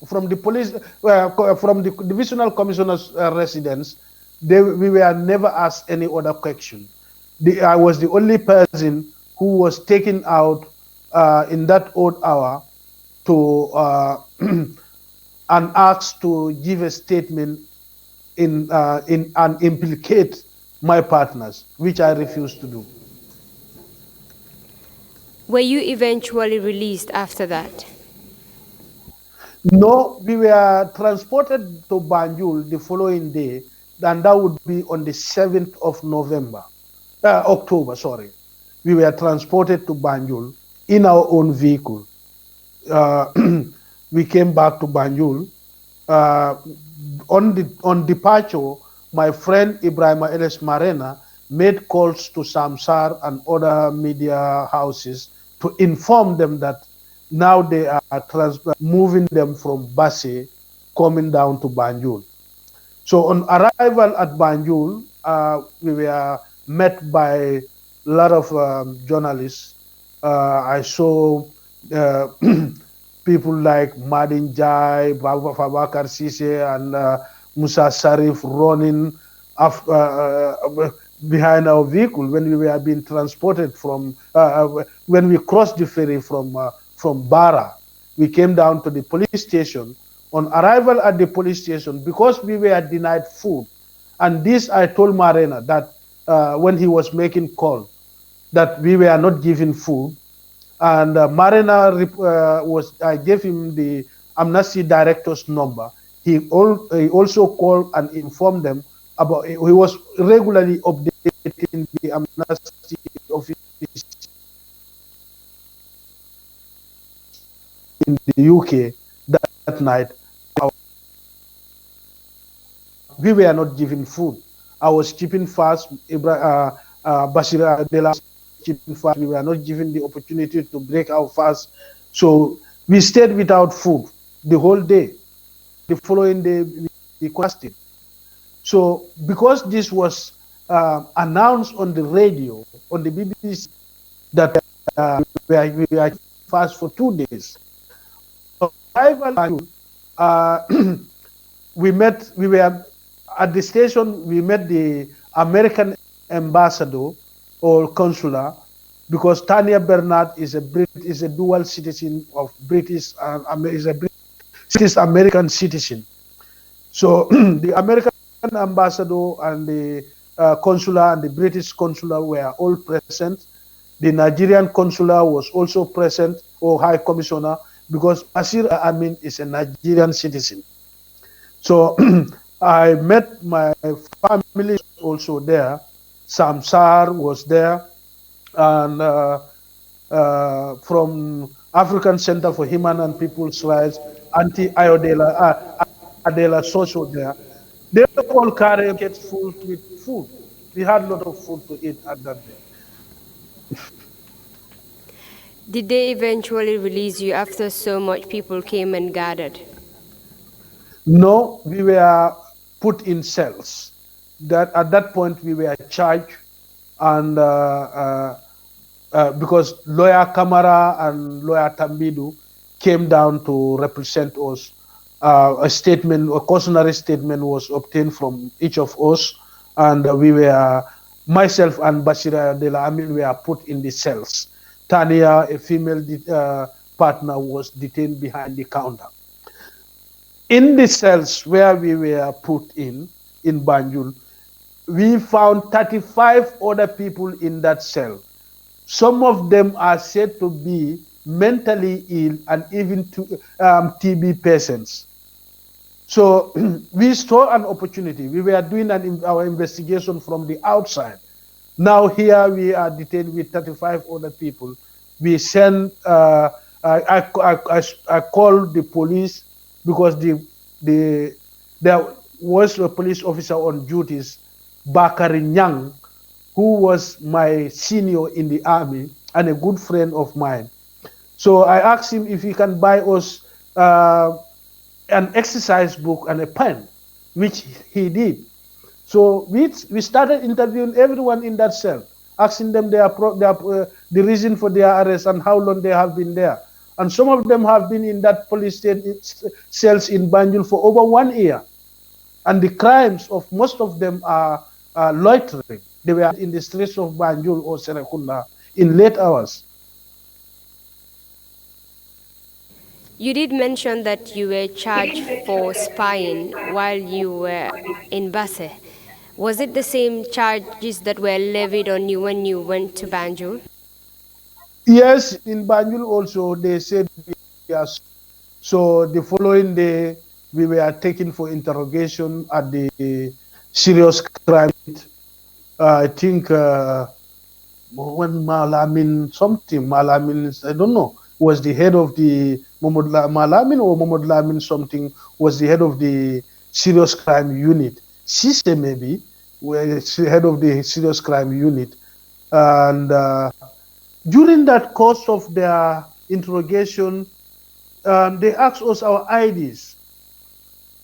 from the police, from the divisional commissioner's residence. We were never asked any other question. I was the only person who was taken out in that odd hour to and asked to give a statement in and implicate my partners, which I refused to do. Were you eventually released after that? No, we were transported to Banjul the following day, and that would be on the 7th of October, sorry. We were transported to Banjul in our own vehicle. We came back to Banjul. On departure, my friend Ibrahim Eles Marena made calls to Samsar and other media houses to inform them that now they are moving them from Basse, coming down to Banjul. So on arrival at Banjul, we were met by a lot of journalists. I saw people like Madin Jai, Babakar Sise, and Musa Sarif running behind our vehicle when we were being transported from when we crossed the ferry from Bara. We came down to the police station. On arrival at the police station, because we were denied food, and this I told Marina that when he was making call that we were not given food, and Marina I gave him the amnesty director's number. He also called and informed them about. He was regularly updating the amnesty office in the UK that night. We were not given food. I was keeping fast. Bashir Adela was keeping fast. We were not given the opportunity to break our fast. So we stayed without food the whole day. The following day, we fasted. So because this was announced on the radio, on the BBC, that we were fast for 2 days. We were at the station, we met the American ambassador or consular, because Tanya Bernard is a dual citizen of British, is a British American citizen. So the American ambassador and the consular and the British consular were all present. The Nigerian consular was also present, or high commissioner, because Bashir Amin is a Nigerian citizen. So I met my family also there. Samsar was there, and from African Center for Human and People's Rights, Adela Soso there. They all carry get full with food. We had a lot of food to eat at that day. Did they eventually release you after so much people came and gathered? No, we were put in cells. That at that point we were charged, and because lawyer Kamara and lawyer Tambidu came down to represent us, a cautionary statement was obtained from each of us, and myself and Bashira De La Amin were put in the cells. Tania, a female partner, was detained behind the counter. In the cells where we were put in Banjul, we found 35 other people in that cell. Some of them are said to be mentally ill and even TB patients. So we saw an opportunity. We were doing our investigation from the outside. Now here we are detained with 35 other people. We send. I called the police, because there was a police officer on duties, Bakari Nyang, who was my senior in the army and a good friend of mine. So I asked him if he can buy us an exercise book and a pen, which he did. So we started interviewing everyone in that cell, asking them the reason for their arrest and how long they have been there. And some of them have been in that police cells in Banjul for over 1 year. And the crimes of most of them are loitering. They were in the streets of Banjul or Serekunda in late hours. You did mention that you were charged for spying while you were in Basse. Was it the same charges that were levied on you when you went to Banjul? Yes, in Banjul also they said yes. So the following day we were taken for interrogation at the serious crime. I think when Malamin something, Malamin, I don't know, was the head of the Malamin or Mohamed Lamin something, was the head of the serious crime unit. Sise maybe, was the head of the serious crime unit. And during that course of their interrogation, they asked us our IDs.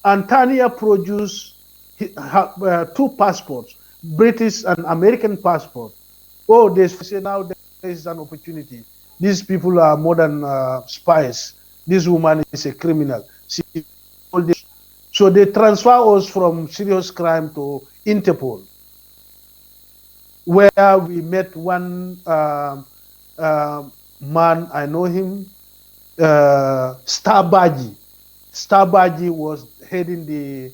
And Tania produced 2 passports, British and American passport. Oh, they say now there is an opportunity. These people are more than spies. This woman is a criminal. So they transfer us from serious crime to Interpol, where we met one man. I know him, Starbaji. Starbaji was heading the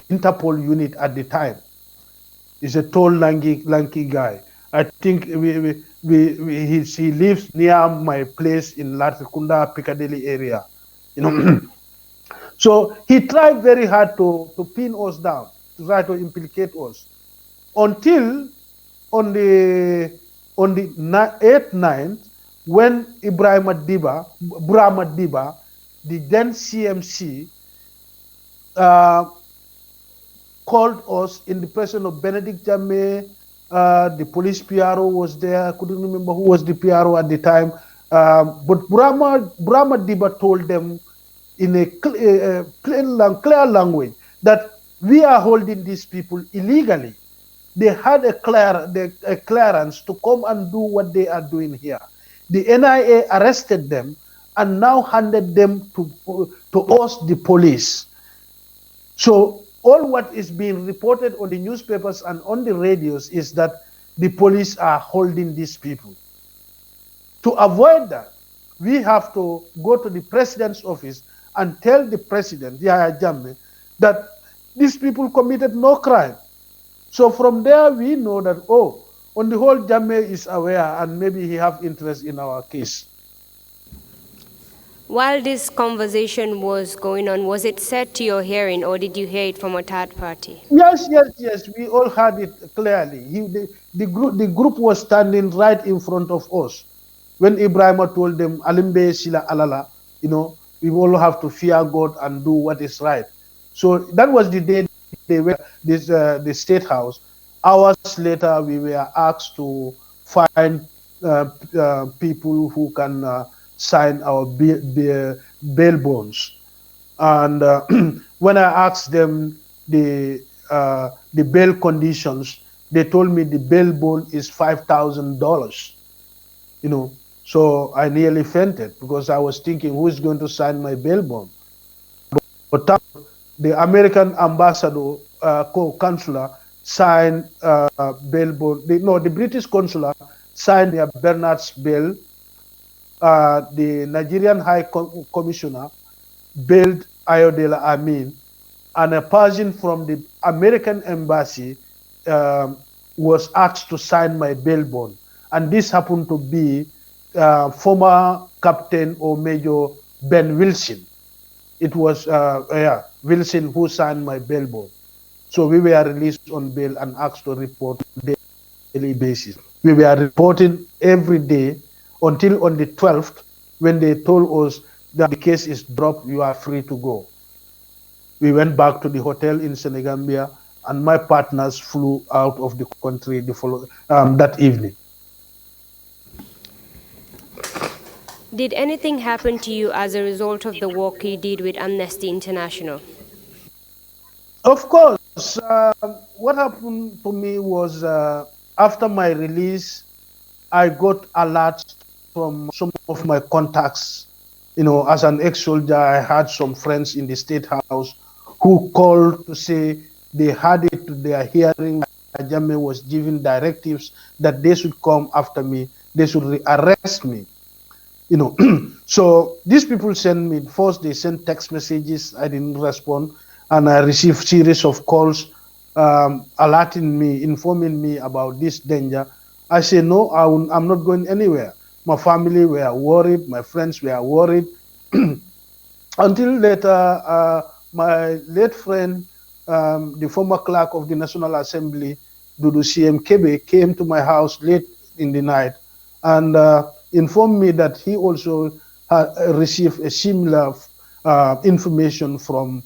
Interpol unit at the time. He's a tall, lanky guy. I think he lives near my place in Latrikunda, Piccadilly area. You know, so he tried very hard to pin us down, to try to implicate us, until on the 8th, 9th, when Burama Diba, the then CMC, called us in the person of Benedict Jammeh. The police PRO was there. I couldn't remember who was the PRO at the time. But Burama Diba told them in a clear language that we are holding these people illegally. They had a clearance to come and do what they are doing here. The NIA arrested them and now handed them to us, the police. So all what is being reported on the newspapers and on the radios is that the police are holding these people. To avoid that, we have to go to the president's office and tell the president, Yaya Jammeh, that these people committed no crime. So from there, we know that, oh, on the whole, Jammeh is aware and maybe he have interest in our case. While this conversation was going on, was it said to your hearing, or did you hear it from a third party? Yes. We all heard it clearly. The group was standing right in front of us. When Ibrahima told them, Alimbe Sila Alala, we all have to fear God and do what is right. So that was the day they went to the State House. Hours later, we were asked to find people who can sign our bail bonds. And when I asked them the bail conditions, they told me the bail bond is $5,000. So I nearly fainted because I was thinking, who is going to sign my bail bond? But the American ambassador, consular, signed bail bond. The British consular signed their Bernard's bail. The Nigerian High Commissioner bailed Ayodele Amin, and a person from the American embassy was asked to sign my bail bond. And this happened to be former Captain or Major Ben Wilson. It was Wilson who signed my bail bond. So we were released on bail and asked to report on a daily basis. We were reporting every day until on the 12th, when they told us that the case is dropped, you are free to go. We went back to the hotel in Senegambia, and my partners flew out of the country that evening. Did anything happen to you as a result of the work you did with Amnesty International? Of course. What happened to me was after my release, I got alerts from some of my contacts. As an ex-soldier, I had some friends in the State House who called to say they had it to their hearing. Jammeh was giving directives that they should come after me, they should arrest me. So these people sent me, first they sent text messages, I didn't respond, and I received series of calls alerting me, informing me about this danger. I said, no, I'm not going anywhere. My family were worried, my friends were worried. Until later, my late friend, the former clerk of the National Assembly, Dudu CM Kebe, came to my house late in the night and informed me that he also had received a similar information from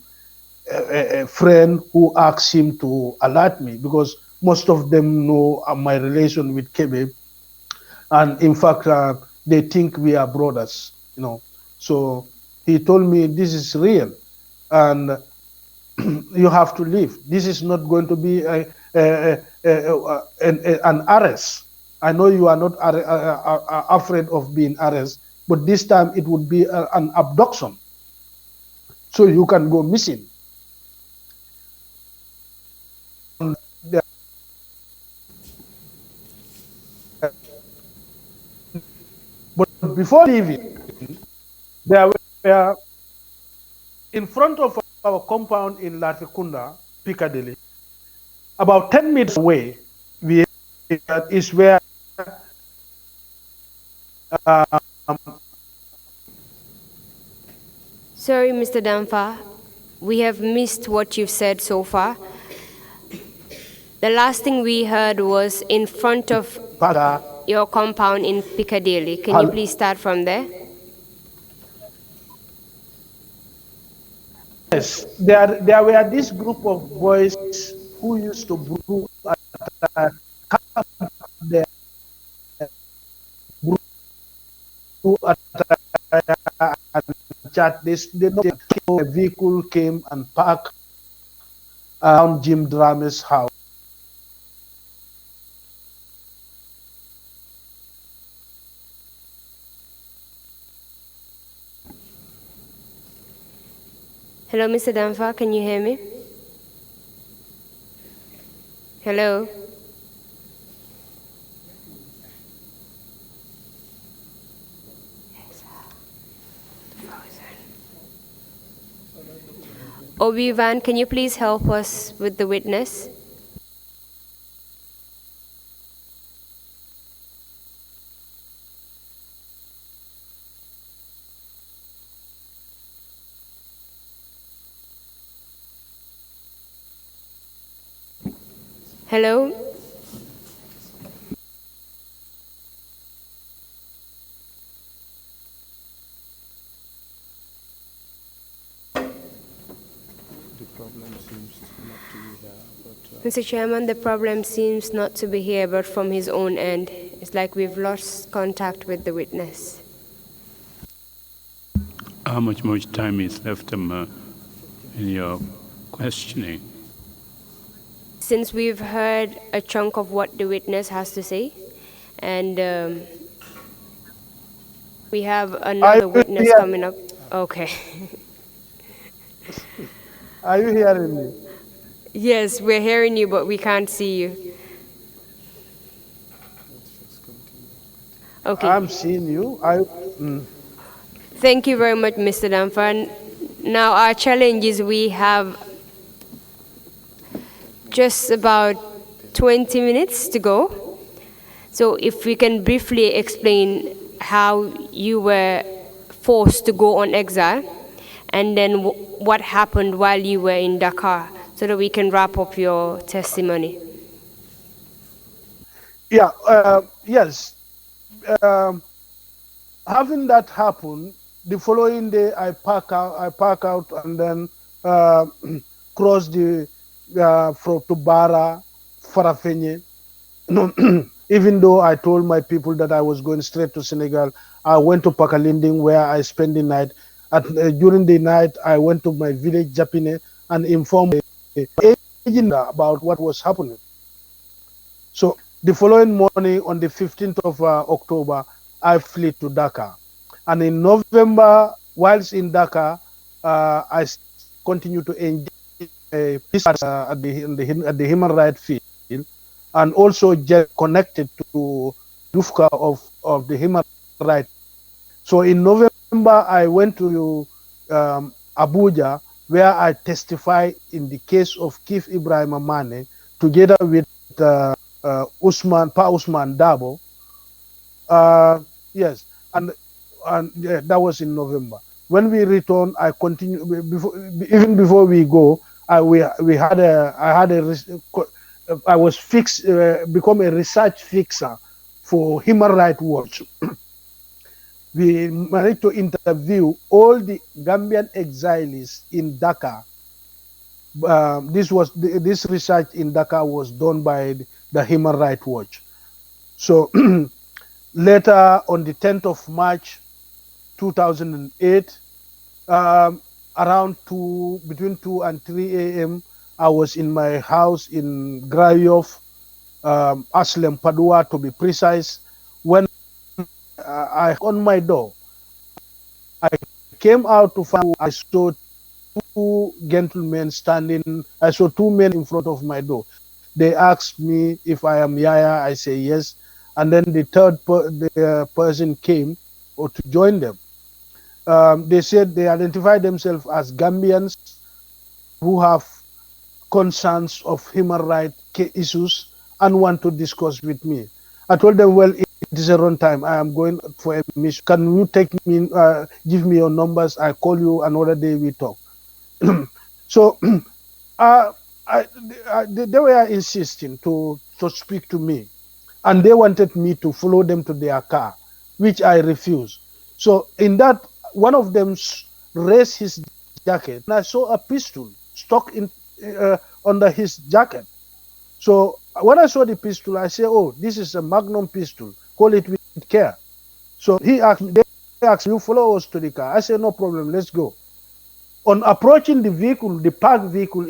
a friend who asked him to alert me, because most of them know my relation with Kebe, and in fact they think we are brothers. So he told me, this is real and you have to leave. This is not going to be an arrest. I know you are not afraid of being arrested, but this time it would be an abduction, so you can go missing. the, but before leaving, there were in front of our compound in Latrikunda, Piccadilly, about 10 meters away, we is where um, Sorry, Mr. Dampha, we have missed what you've said so far. The last thing we heard was in front of your compound in Piccadilly. Can you please start from there? yes, there were this group of boys who used to brew at the brew at chat. They know a vehicle came and parked around Jim Drame's house. Hello, Mr. Dampha, can you hear me? Hello? Obi-Wan, can you please help us with the witness? Hello? Mr. Chairman, the problem seems not to be here, but from his own end. It's like we've lost contact with the witness. How much more time is left in your questioning? Since we've heard a chunk of what the witness has to say, and we have another witness coming up. Okay. Are you hearing me? Yes, we're hearing you, but we can't see you. Okay. I'm seeing you. Thank you very much, Mr. Dampha. Now our challenge is we have just about 20 minutes to go. So if we can briefly explain how you were forced to go on exile, and then what happened while you were in Dakar, so that we can wrap up your testimony. Yeah, yes. Having that happen, the following day I park out and then cross the from to Bara, Farafenye. Even though I told my people that I was going straight to Senegal, I went to Pakalinding where I spent the night. During the night, I went to my village, Japine, and informed the agent about what was happening. So the following morning, on the 15th of October, I flew to Dakar. And in November, whilst in Dakar, I continued to engage at the human rights field, and also get connected to Dufka of the human rights. So in November, I went to Abuja, where I testified in the case of Kif Ibrahim Amane, together with Pa Usman Dabo. Yes, and yeah, that was in November. When we returned, I continued even before we go. I was fixed, become a research fixer for Human Rights Watch. We managed to interview all the Gambian exiles in Dhaka. This research in Dhaka was done by the Human Rights Watch. So later, on the 10th of March 2008, around between 2 and 3 a.m., I was in my house in Grayov, Aslem Padua to be precise, when I on my door. I came out to find I saw two gentlemen standing. I saw two men in front of my door. They asked me if I am Yaya. I say yes. And then the person came or to join them. They said they identified themselves as Gambians who have concerns of human rights issues and want to discuss with me. I told them, well, it is a wrong time. I am going for a mission. Can you take me, give me your numbers? I call you another day, we talk. So uh, they were insisting to speak to me. And they wanted me to follow them to their car, which I refused. So in that, one of them raised his jacket, and I saw a pistol stuck in under his jacket. So when I saw the pistol, I said, "Oh, this is a Magnum pistol. Hold it with care." So they asked, "You follow us to the car?" I said, "No problem. Let's go." On approaching the vehicle, the parked vehicle,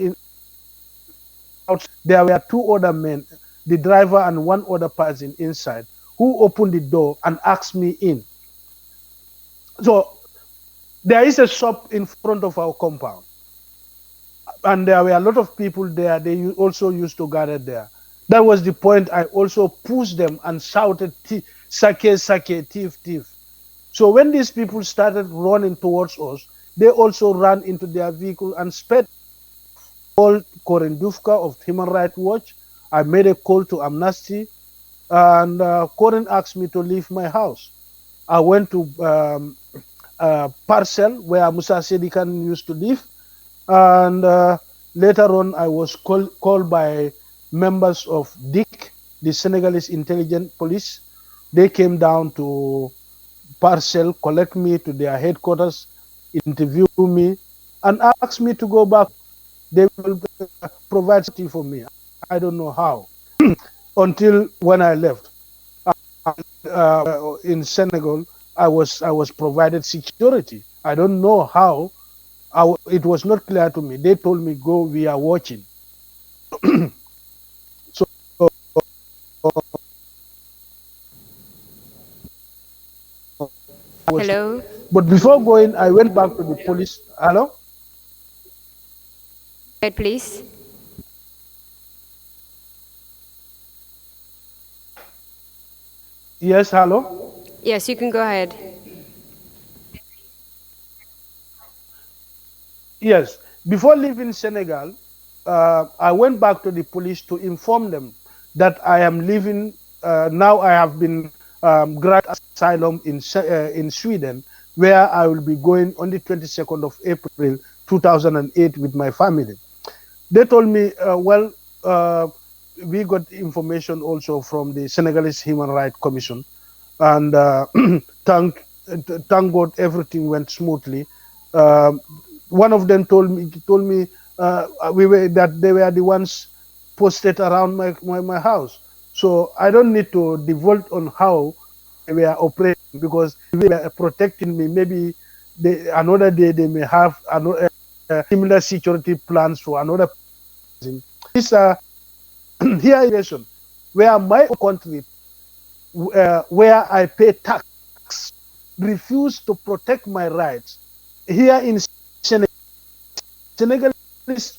there were two other men, the driver and one other person inside, who opened the door and asked me in. So there is a shop in front of our compound, and there were a lot of people there. They also used to gather there. That was the point. I also pushed them and shouted, "Sake, sake, thief, thief." So when these people started running towards us, they also ran into their vehicle and sped. Called Corin Dufka of Human Rights Watch. I made a call to Amnesty, and Corin asked me to leave my house. I went to Parcel, where Musa Sedikan used to live, and later on I was called by members of DIC, the Senegalese intelligence police. They came down to Parcel, collect me to their headquarters, interview me, and ask me to go back. They will provide security for me. I don't know how. Until when I left in Senegal, I was provided security. I don't know how. It was not clear to me. They told me, "Go, we are watching." So, Hello? but before going, I went back to the police. Hello? Ahead, please. Yes, hello? Yes, you can go ahead. Yes. Before leaving Senegal, I went back to the police to inform them that I am leaving. Now I have been granted asylum in Sweden, where I will be going on the 22nd of April 2008 with my family. They told me, well, we got information also from the Senegalese Human Rights Commission, and thank thank God everything went smoothly. Um, One of them told me that they were the ones posted around my house. So I don't need to divulge on how they were operating, because they were protecting me. Maybe another day they may have another similar security plans for another person. This here is where my country, where I pay tax, refuse to protect my rights. Here in Senegalese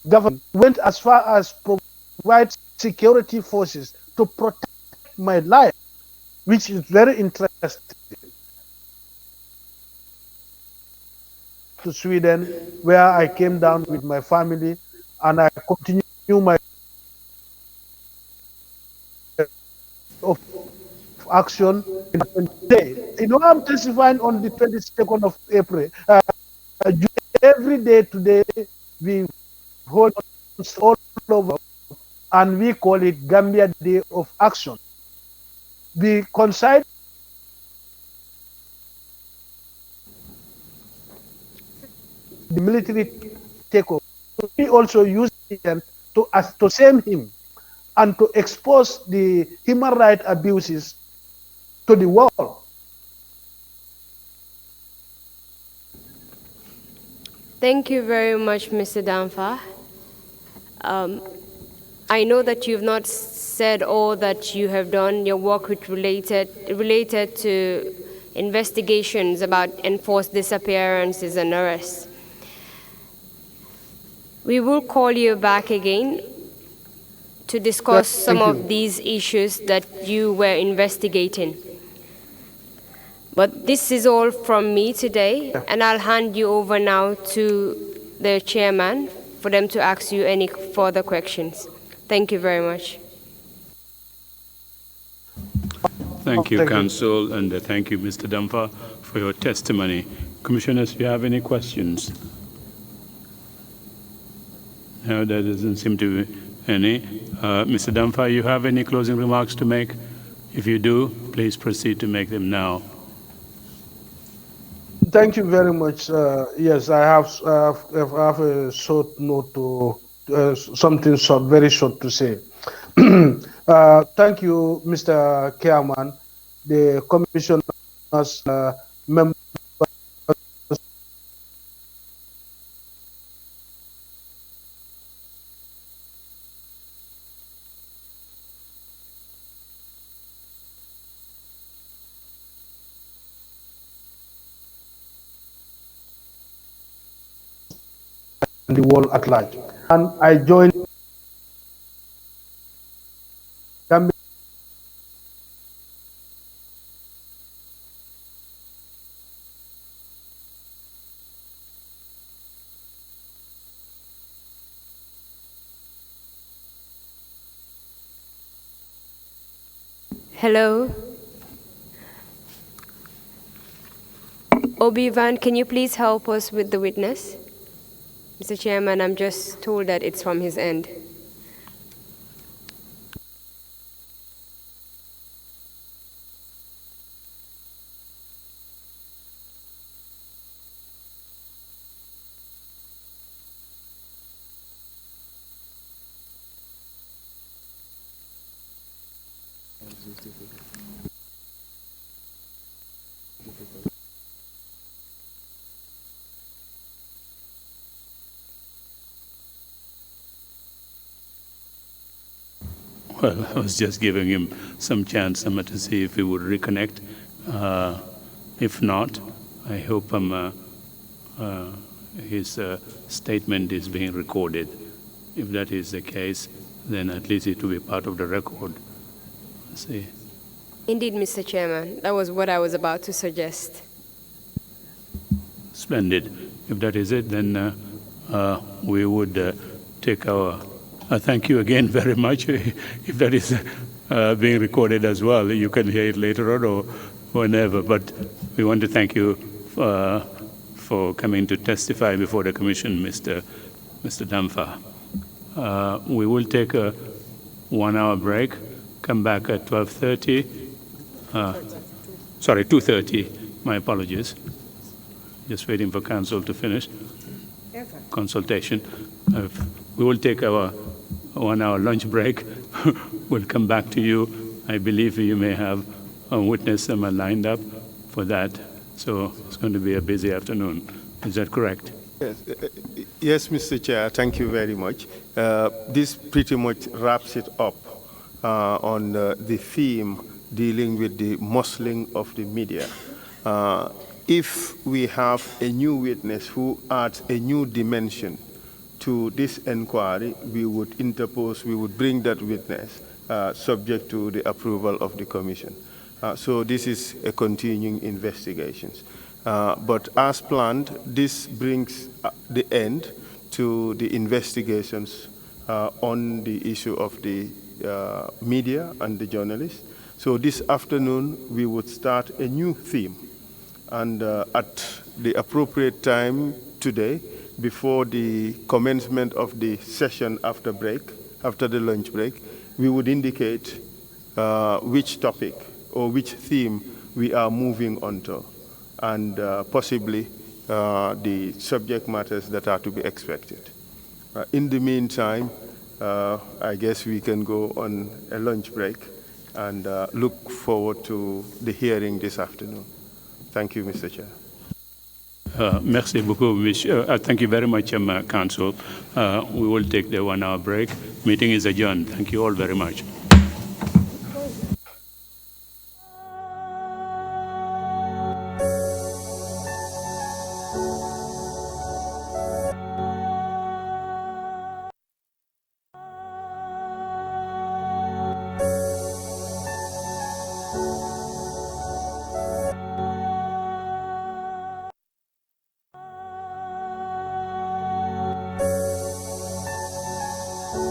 government went as far as provide security forces to protect my life, which is very interesting. To Sweden, where I came down with my family, and I continue my of action day. I'm testifying on the 22nd of April. Every day today, we hold all over, and we call it Gambia Day of Action. We coincide the military takeover. We also use it to shame him and to expose the human rights abuses to the world. Thank you very much, Mr. Dampha. I know that you've not said all that you have done, your work related to investigations about enforced disappearances and arrests. We will call you back again to discuss some Thank of you. these issues that you were investigating. But this is all from me today, and I'll hand you over now to the chairman for them to ask you any further questions. Thank you very much. Thank you, Thank you. Council, and thank you, Mr. Dampha, for your testimony. Commissioners, do you have any questions? No, there doesn't seem to be any. Mr. Dampha, you have any closing remarks to make? If you do, please proceed to make them now. Thank you very much. Yes, I have a short note to something short, very short to say. Thank you, Mr. Chairman, the commissioners, members and the world at large. And I joined Hello? Obi-Wan, can you please help us with the witness? Mr. Chairman, I'm just told that it's from his end. Well, I was just giving him some chance to see if he would reconnect. If not, I hope his statement is being recorded. If that is the case, then at least it will be part of the record. Let's see. Indeed, Mr. Chairman, that was what I was about to suggest. Splendid. If that is it, then we would take our... thank you again very much. If that is being recorded as well, you can hear it later on or whenever. But we want to thank you for coming to testify before the Commission, Mr. Dampha. We will take a 1 hour break, come back at 12:30. Sorry, 2:30. My apologies. Just waiting for Council to finish consultation. We will take our 1 hour lunch break. We'll come back to you. I believe you may have a witness lined up for that. So it's going to be a busy afternoon. Is that correct? Yes, yes, Mr. Chair, thank you very much. This pretty much wraps it up on the theme dealing with the muscling of the media. If we have a new witness who adds a new dimension to this inquiry, we would interpose, we would bring that witness subject to the approval of the Commission. So this is a continuing investigation. But as planned, this brings the end to the investigations on the issue of the media and the journalists. So this afternoon, we would start a new theme. And at the appropriate time today, before the commencement of the session after the lunch break, we would indicate which topic or which theme we are moving on to, and possibly the subject matters that are to be expected. In the meantime, I guess we can go on a lunch break and look forward to the hearing this afternoon. Thank you, Mr. Chair. Merci beaucoup, monsieur. Thank you very much, Council. We will take the 1 hour break. Meeting is adjourned. Thank you all very much.